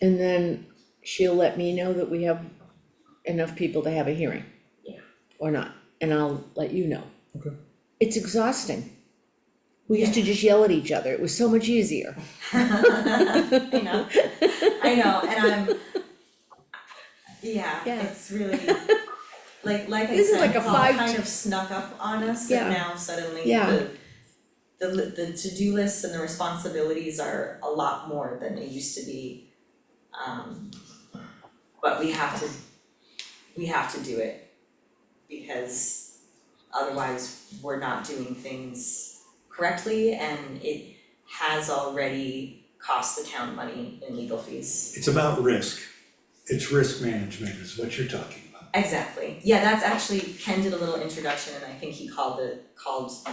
And then she'll let me know that we have enough people to have a hearing. Yeah. Or not, and I'll let you know. Okay. It's exhausting. We used to just yell at each other, it was so much easier. I know, and yeah, Yeah. it's really, like I This is said, like a it's all five- kind of snuck up on us, Yeah. and now suddenly Yeah. the to-do lists and the responsibilities are a lot more than they used to be. But we have to do it, because otherwise we're not doing things correctly, and it has already cost the town money in legal fees. It's about risk. It's risk management is what you're talking about. Exactly, yeah, that's actually, Ken did a little introduction, and I think he called the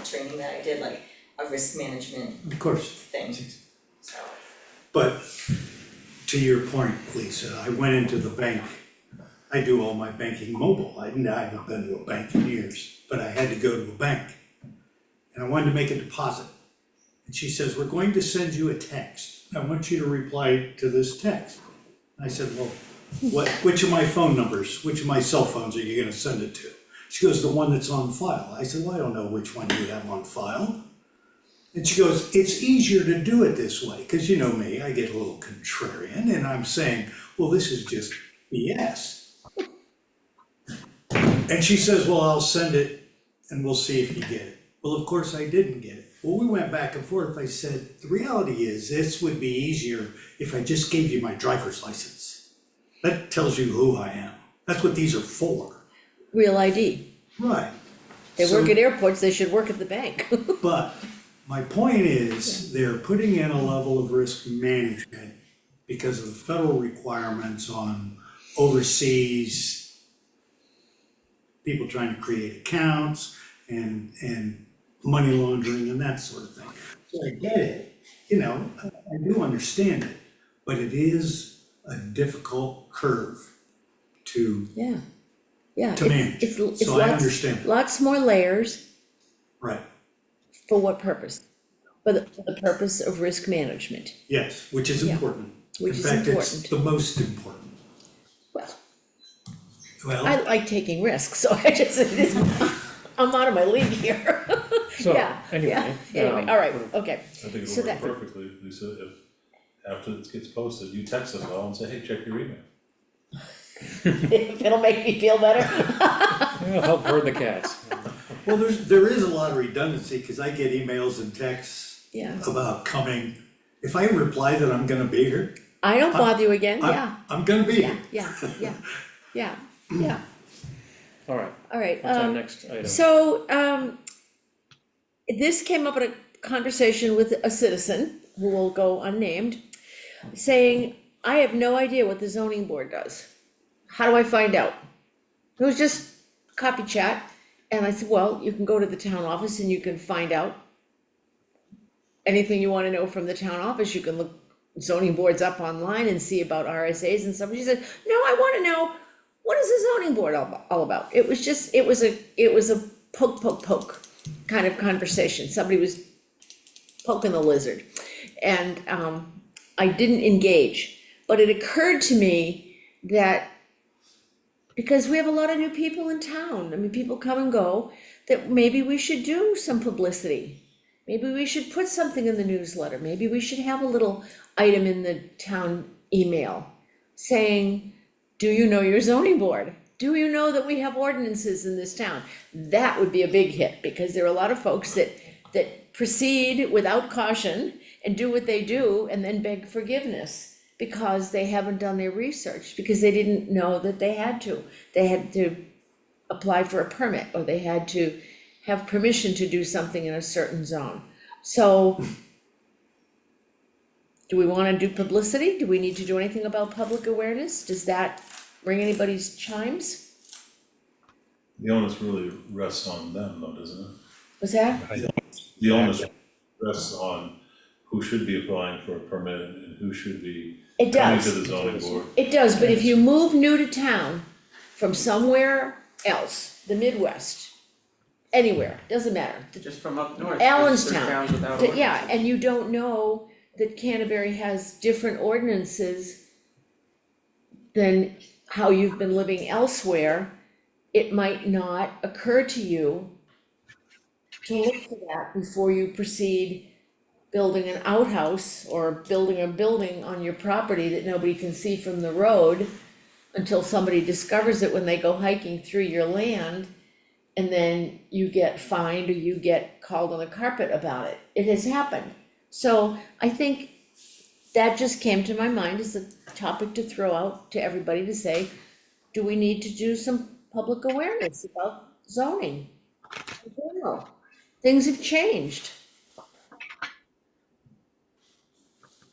training that I did like a risk management Of course. thing, so. But to your point, Lisa, I went into the bank. I do all my banking mobile. I haven't been to a bank in years, but I had to go to a bank. And I wanted to make a deposit. And she says, we're going to send you a text. I want you to reply to this text. I said, well, which of my phone numbers, which of my cell phones are you gonna send it to? She goes, the one that's on file. I said, well, I don't know which one you have on file. And she goes, it's easier to do it this way, because you know me, I get a little contrarian, and I'm saying, well, this is just BS. And she says, well, I'll send it and we'll see if you get it. Well, of course I didn't get it. Well, we went back and forth. I said, the reality is this would be easier if I just gave you my driver's license. That tells you who I am. That's what these are for. Real ID, Right. they So- work at airports, they should work at the bank. But my point is, they're putting in a level of risk management because of the federal requirements on overseas people trying to create accounts and money laundering and that sort of thing. So I get it, you know, I do understand it, but it is a difficult curve to Yeah, yeah, manage. it's So I lots, understand, lots more layers, right, for what purpose? For the purpose of risk management, yes, which is Yeah. important. which is In fact, it's important. the most important. Well, Well, I like taking risks, so I just, I'm out of my league here. So, Yeah, anyway, yeah, anyway, all right, okay, I think So it'll that- work perfectly, Lisa, if after it gets posted, you text us all and say, hey, check your email. if it'll make me feel better. It'll help herd the cats. well, there is a lot of redundancy, cause I get emails and texts Yeah, about coming. If I reply that I'm gonna be here, I don't bother you again, yeah, I'm gonna be yeah, here. yeah, yeah, Alright, all right, what's our next item? so, this came up at a conversation with a citizen, who will go unnamed, saying, I have no idea what the zoning board does. How do I find out? It was just copy chat, and I said, well, you can go to the town office and you can find out anything you wanna know from the town office. You can look zoning boards up online and see about RSAs and stuff. She said, no, I wanna know, what is the zoning board all about? It was just, it was a poke kind of conversation. Somebody was poking the lizard. And I didn't engage, but it occurred to me that because we have a lot of new people in town, I mean, people come and go, that maybe we should do some publicity. Maybe we should put something in the newsletter, maybe we should have a little item in the town email saying, do you know your zoning board? Do you know that we have ordinances in this town? That would be a big hit, because there are a lot of folks that proceed without caution and do what they do and then beg forgiveness because they haven't done their research, because they didn't know that they had to. They had to apply for a permit, or they had to have permission to do something in a certain zone. So, do we wanna do publicity? Do we need to do anything about public awareness? Does that ring anybody's chimes? The onus really rests on them though, doesn't it? Was that? The onus rests on who should be applying for a permit and who should be It coming does. to the zoning board. It does, but if you move new to town from somewhere else, the Midwest, anywhere, doesn't matter. Just from up north, Allenstown, there's towns without Yeah, ordinances. and you don't know that Canterbury has different ordinances than how you've been living elsewhere, it might not occur to you to look for that before you proceed building an outhouse or building a building on your property that nobody can see from the road until somebody discovers it when they go hiking through your land, and then you get fined or you get called on the carpet about it. It has happened. So I think that just came to my mind as a topic to throw out to everybody to say, do we need to do some public awareness about zoning in general? Things have changed.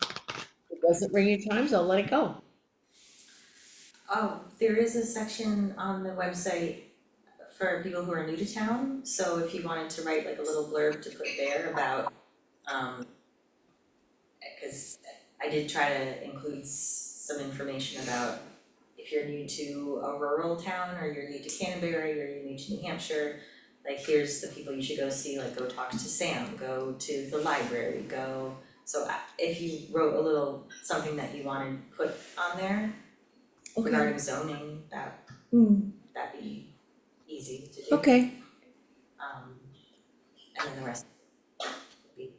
If it doesn't ring your chimes, I'll let it go. Oh, there is a section on the website for people who are new to town, so if you wanted to write like a little blurb to put there about, cause I did try to include some information about if you're new to a rural town, or you're new to Canterbury, or you're new to New Hampshire, like here's the people you should go see, like go talk to Sam, go to the library, go. So if you wrote a little something that you wanted put on there Okay. regarding zoning, Hmm, that'd be easy to do. okay, And then the rest would be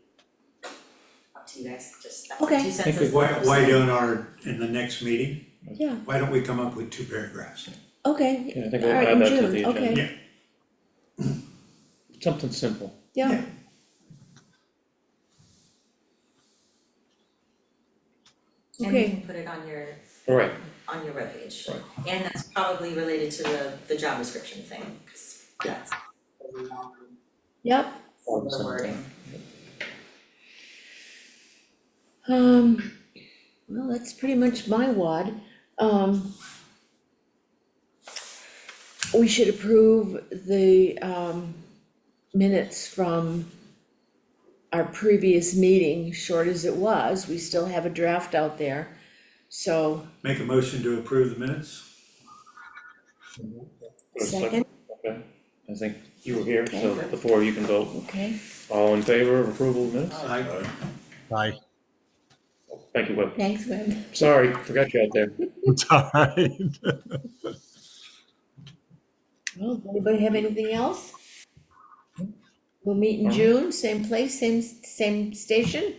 up to you guys, just that's Okay. like 2 Thank sentences. you. Why don't in the next meeting, yeah, why don't we come up with 2 paragraphs? okay. Yeah, I think we'll Alright, add in that to June, the okay. agenda. Something simple. Yeah, And you okay, can put it on your All right, webpage. Right. And that's probably related to the job description thing, cause that's yep, the wording. well, that's pretty much my wad. We should approve the, minutes from our previous meeting, short as it was, we still have a draft out there. So, Make a motion to approve the minutes? Put a second, okay, I think you were here, so Okay. before you can vote, okay, all in favor of approval of minutes? Aye. Aye. Thank you, Webb. thanks, Web. Sorry, forgot you out there. It's all right. Well, does anybody have anything else? We'll meet in Alright. June, same place, same station,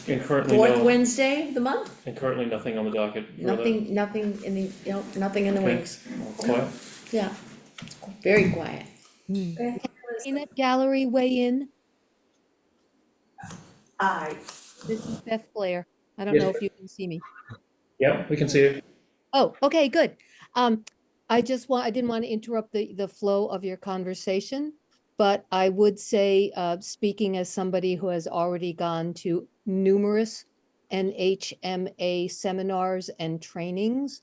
And currently fourth Wednesday of the month. and currently nothing on the docket for that? Nothing in the, nothing in the Okay. wings, All quiet? yeah, it's very quiet. I think it was, Peanut Gallery weigh in? This is Beth Blair. I don't Yes, know if you can see me. Yeah, we can see it. Oh, okay, good. I didn't want to interrupt the flow of your conversation, but I would say, speaking as somebody who has already gone to numerous NHMA seminars and trainings,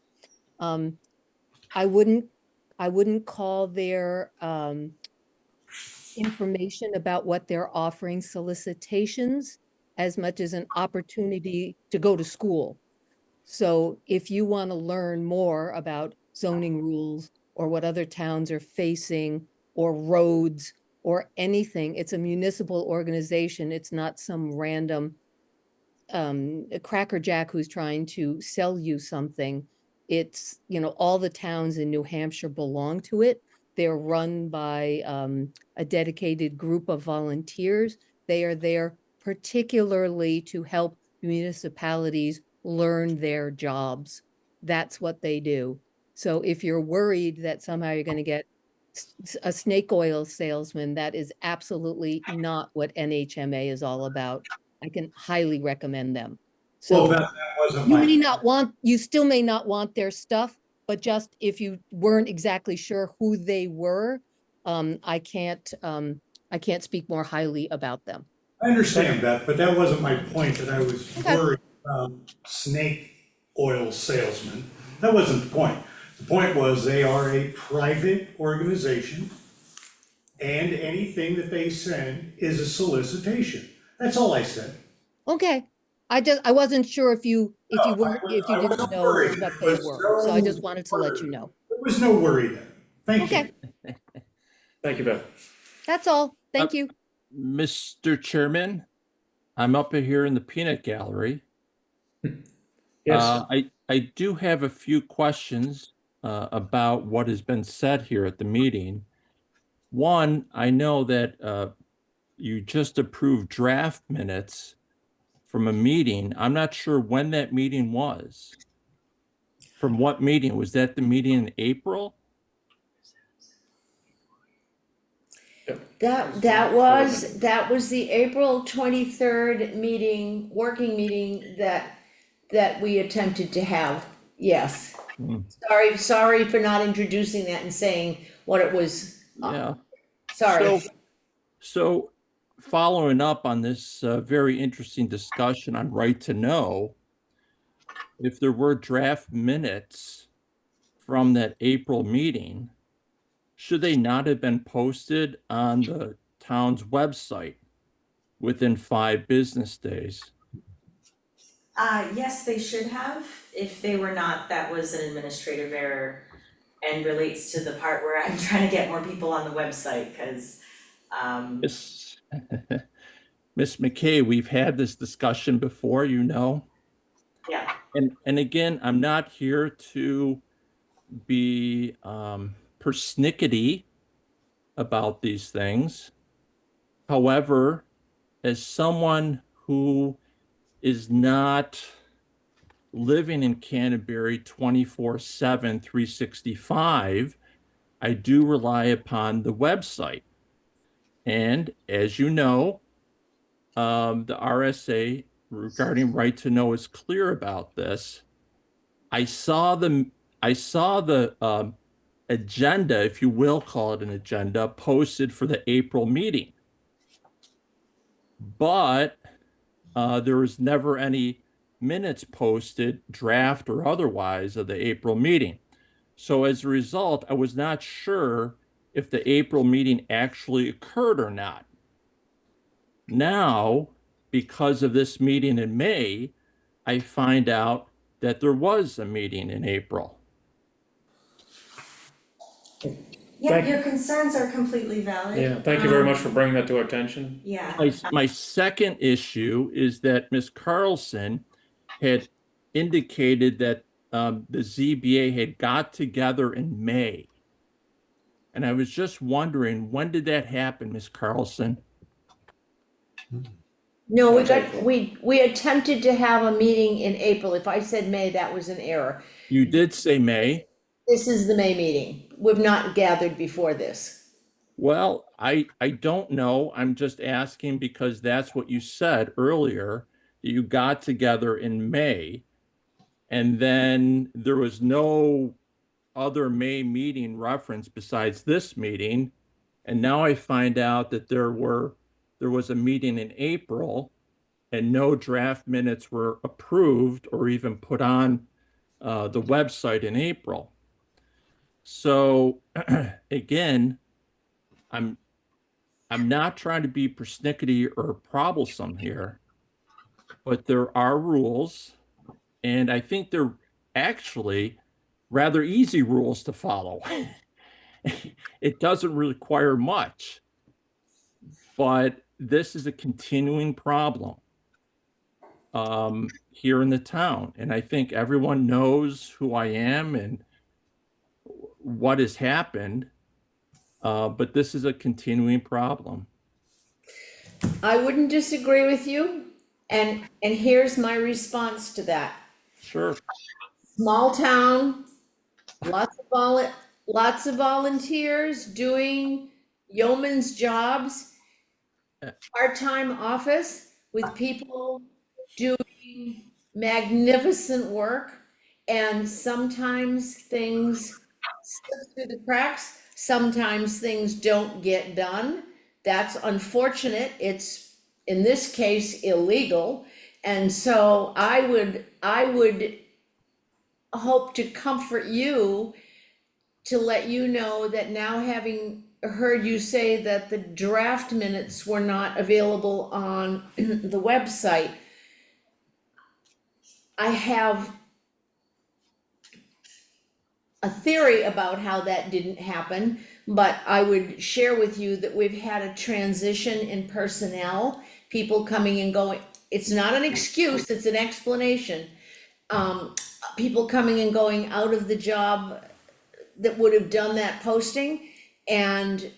I wouldn't call their, information about what they're offering solicitations as much as an opportunity to go to school. So if you want to learn more about zoning rules or what other towns are facing or roads or anything, it's a municipal organization. It's not some random a crackerjack who's trying to sell you something. It's, all the towns in New Hampshire belong to it. They're run by a dedicated group of volunteers. They are there particularly to help municipalities learn their jobs. That's what they do. So if you're worried that somehow you're going to get a snake oil salesman, that is absolutely not what NHMA is all about. I can highly recommend them. Well, So that wasn't you still may not want their stuff, but just if you weren't exactly sure who they were, I can't speak more highly about them. I understand, Beth, but that wasn't my point, that I was Okay. worried about snake oil salesmen. That wasn't the point. The point was they are a private organization, and anything that they send is a solicitation. That's all I said. Okay. I wasn't sure if you I didn't wasn't know worried. what There they was were. So I no just wanted to let you worry. know. There was no worry there. Thank you. Okay, Thank you, Beth. that's all. Thank you. Mr. Chairman, I'm up here in the peanut gallery. Yes, I do have a few questions about what has been said here at the meeting. One, I know that you just approved draft minutes from a meeting. I'm not sure when that meeting was. From what meeting? Was that the meeting in April? That was the April 23rd meeting, working meeting that we attempted to have, yes. Hmm. Sorry for not introducing that and saying what it was, Yeah. sorry. So following up on this very interesting discussion on right to know, if there were draft minutes from that April meeting, should they not have been posted on the town's website within 5 business days? Yes, they should have. If they were not, that was an administrative error and relates to the part where I'm trying to get more people on the website, cause, Miss Miss McKay, we've had this discussion before, you know. yeah. And again, I'm not here to be persnickety about these things. However, as someone who is not living in Canterbury 24/7, 365, I do rely upon the website. And as you know, the RSA regarding right to know is clear about this. I saw the agenda, if you will call it an agenda, posted for the April meeting, but there was never any minutes posted, draft or otherwise, of the April meeting. So as a result, I was not sure if the April meeting actually occurred or not. Now, because of this meeting in May, I find out that there was a meeting in April. Yeah, Thank- your concerns are completely valid. Yeah, thank you very much for bringing that to our attention. Yeah, My second issue is that Ms. Carlson had indicated that the ZBA had got together in May. And I was just wondering, when did that happen, Ms. Carlson? No, Okay. we attempted to have a meeting in April. If I said May, that was an error. You did say May. This is the May meeting. We've not gathered before this. Well, I don't know. I'm just asking because that's what you said earlier. You got together in May, and then there was no other May meeting reference besides this meeting. And now I find out that there was a meeting in April and no draft minutes were approved or even put on the website in April. So again, I'm not trying to be persnickety or troublesome here, but there are rules, and I think they're actually rather easy rules to follow. It doesn't require much, but this is a continuing problem here in the town, and I think everyone knows who I am and what has happened, but this is a continuing problem. I wouldn't disagree with you, and here's my response to that. Sure. Small town, lots of volunteers doing yeoman's jobs, part-time office with people doing magnificent work, and sometimes things slip through the cracks, sometimes things don't get done. That's unfortunate. It's, in this case, illegal. And so I would hope to comfort you to let you know that now, having heard you say that the draft minutes were not available on the website, I have a theory about how that didn't happen, but I would share with you that we've had a transition in personnel, people coming and going. It's not an excuse, it's an explanation. People coming and going out of the job that would have done that posting, and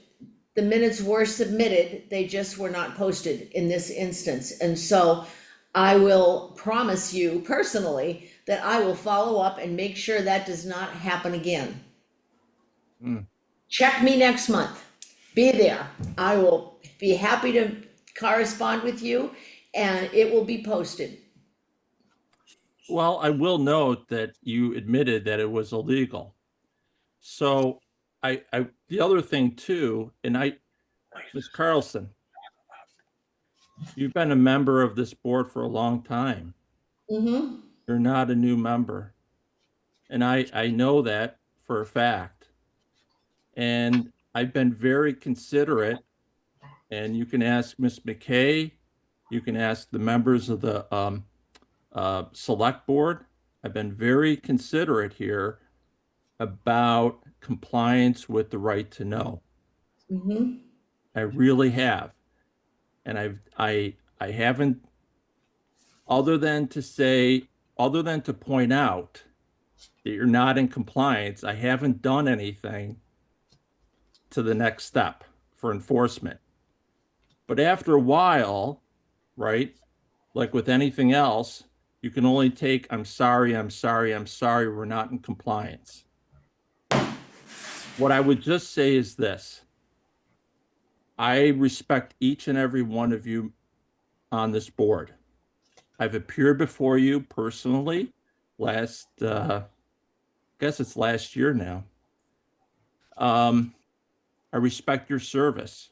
the minutes were submitted, they just were not posted in this instance, and so I will promise you personally that I will follow up and make sure that does not happen again. Mm. Check me next month, be there, I will be happy to correspond with you, and it will be posted. Well, I will note that you admitted that it was illegal. So the other thing too, Ms. Carlson, you've been a member of this board for a long time. Mm-hmm. You're not a new member. And I know that for a fact. And I've been very considerate, and you can ask Ms. McKay, you can ask the members of the select board. I've been very considerate here about compliance with the right to know. Mm-hmm. I really have. And I haven't, other than to point out that you're not in compliance, I haven't done anything to the next step for enforcement. But after a while, right, like with anything else, you can only take, I'm sorry, we're not in compliance. What I would just say is this. I respect each and every one of you on this board. I've appeared before you personally I guess it's last year now. I respect your service.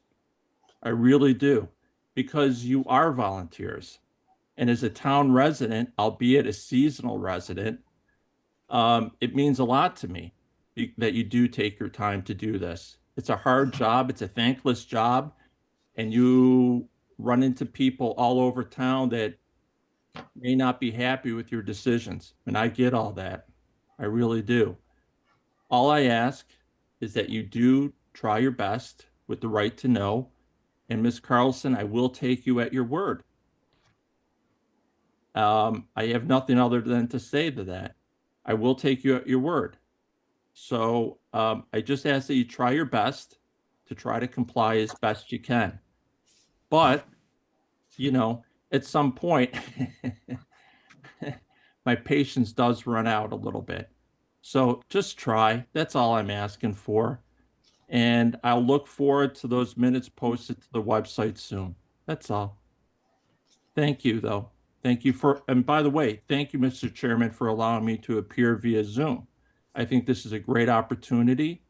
I really do, because you are volunteers. And as a town resident, albeit a seasonal resident, it means a lot to me that you do take your time to do this. It's a hard job. It's a thankless job. And you run into people all over town that may not be happy with your decisions. And I get all that. I really do. All I ask is that you do try your best with the right to know. And Ms. Carlson, I will take you at your word. I have nothing other than to say to that. I will take you at your word. So I just ask that you try your best to try to comply as best you can. But, you know, at some point, my patience does run out a little bit. So just try. That's all I'm asking for. And I'll look forward to those minutes posted to the website soon. That's all. Thank you, though. Thank you and by the way, thank you, Mr. Chairman, for allowing me to appear via Zoom. I think this is a great opportunity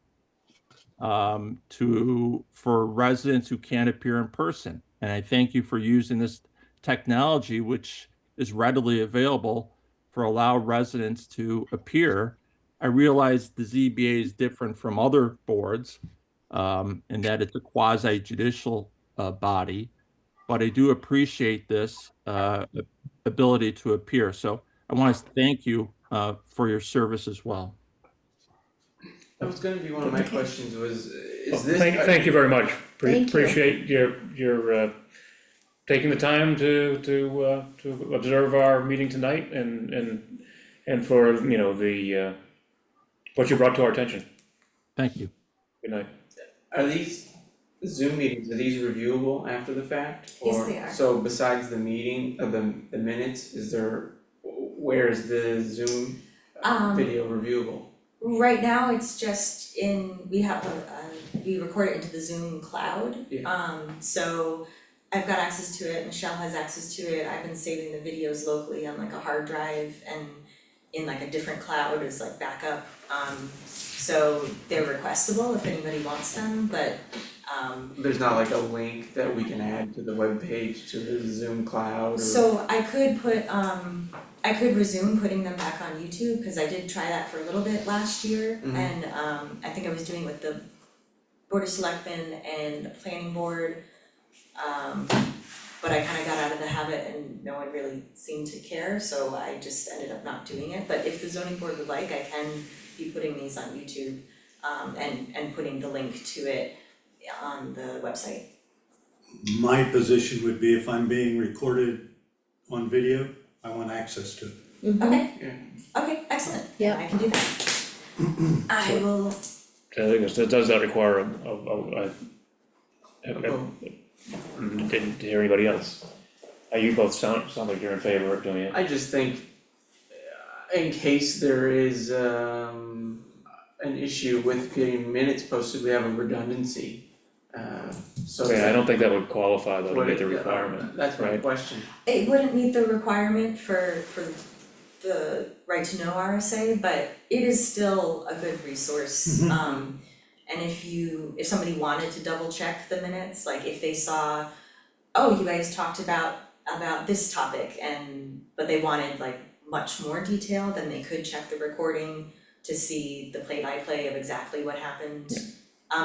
for residents who can't appear in person. And I thank you for using this technology, which is readily available, for allow residents to appear. I realize the ZBA is different from other boards, in that it's a quasi judicial body, but I do appreciate this ability to appear. So I want to thank you for your service as well. That was gonna be one of my questions was, is this? Thank you very much. Thank you. Appreciate your taking the time to observe our meeting tonight and for, you know, the what you brought to our attention. Thank you. Good night. Are these Zoom meetings, are these reviewable after the fact? Yes, Or- they are. So besides the meeting of the minutes, where is the Zoom video reviewable? Right now, it's just we have we record it into the Zoom cloud. Yeah. So I've got access to it, Michelle has access to it, I've been saving the videos locally on like a hard drive and in like a different cloud as like backup. So they're requestable if anybody wants them, but There's not like a link that we can add to the webpage to the Zoom cloud or? so I could put I could resume putting them back on YouTube, cause I did try that for a little bit last year. Mhm. And I think I was doing with the Board of Selectmen and the Planning Board. But I kinda got out of the habit and no one really seemed to care, so I just ended up not doing it. But if the zoning board would like, I can be putting these on YouTube and putting the link to it on the website. My position would be if I'm being recorded on video, I want access to it. Mhm. Okay, Yeah. okay, excellent, Yeah. I can do that. I will, I think does that require Didn't hear anybody else. You both sound like you're in favor of doing it. I just think in case there is an issue with getting minutes posted, we have a redundancy. So Okay, I don't think that would qualify though to Would meet the it- requirement, That's my right? question. It wouldn't meet the requirement for the right to know RSA, but it is still a good resource. And if somebody wanted to double check the minutes, like if they saw, oh, you guys talked about this topic but they wanted like much more detail, then they could check the recording to see the play-by-play of exactly what happened.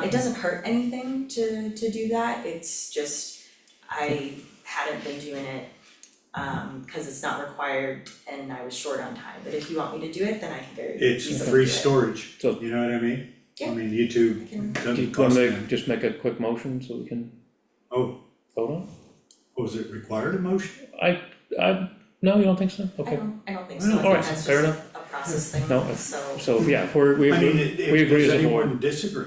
It doesn't hurt anything to do that, it's just, I hadn't been doing it cause it's not required and I was short on time, but if you want me to do it, then I can very easily It's do free it. storage, So- you know what I mean? Yeah. I mean, YouTube I can- Do doesn't you cost wanna them. just make a quick motion so we can Oh, vote on was it required a motion? it? No, you don't think so? Okay, I don't think No, so, I think alright, that's fair just a process thing, No, it's- so. so yeah, if we I mean, agree does as a board. anyone disagree?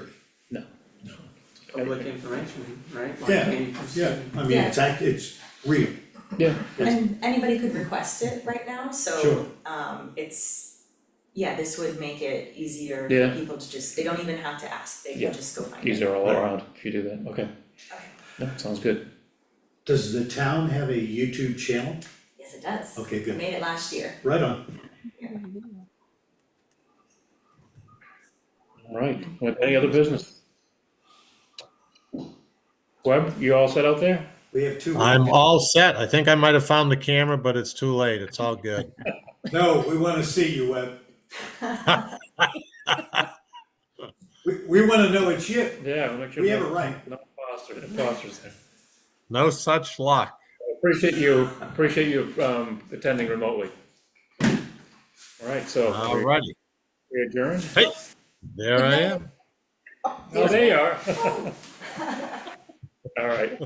Public information, right? Why Yeah, can't you just- Yeah, I mean, Yeah. it's real. Yeah, And anybody could request it right now, so Sure. this would make it easier Yeah. for people to just, they don't even have to ask, they Yeah. can just go find it. easier all around if you do that, okay. Okay. No, sounds good. Does the town have a YouTube channel? Yes, it does. Okay, I good. made it last year. Right on. Alright, any other business? Webb, you all set out there? We have two. I'm all set. I think I might have found the camera, but it's too late. It's all good. No, we wanna see you, Webb. We wanna know it's you. Yeah, we'll make sure. We have a right. No imposters there. No such luck. Appreciate you attending remotely. Alright, so All righty. we adjourn? Hey, there I am. Oh, there you are. Alright.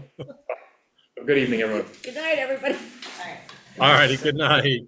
Good evening, everyone. Good night, everybody. Alright. All righty, good night.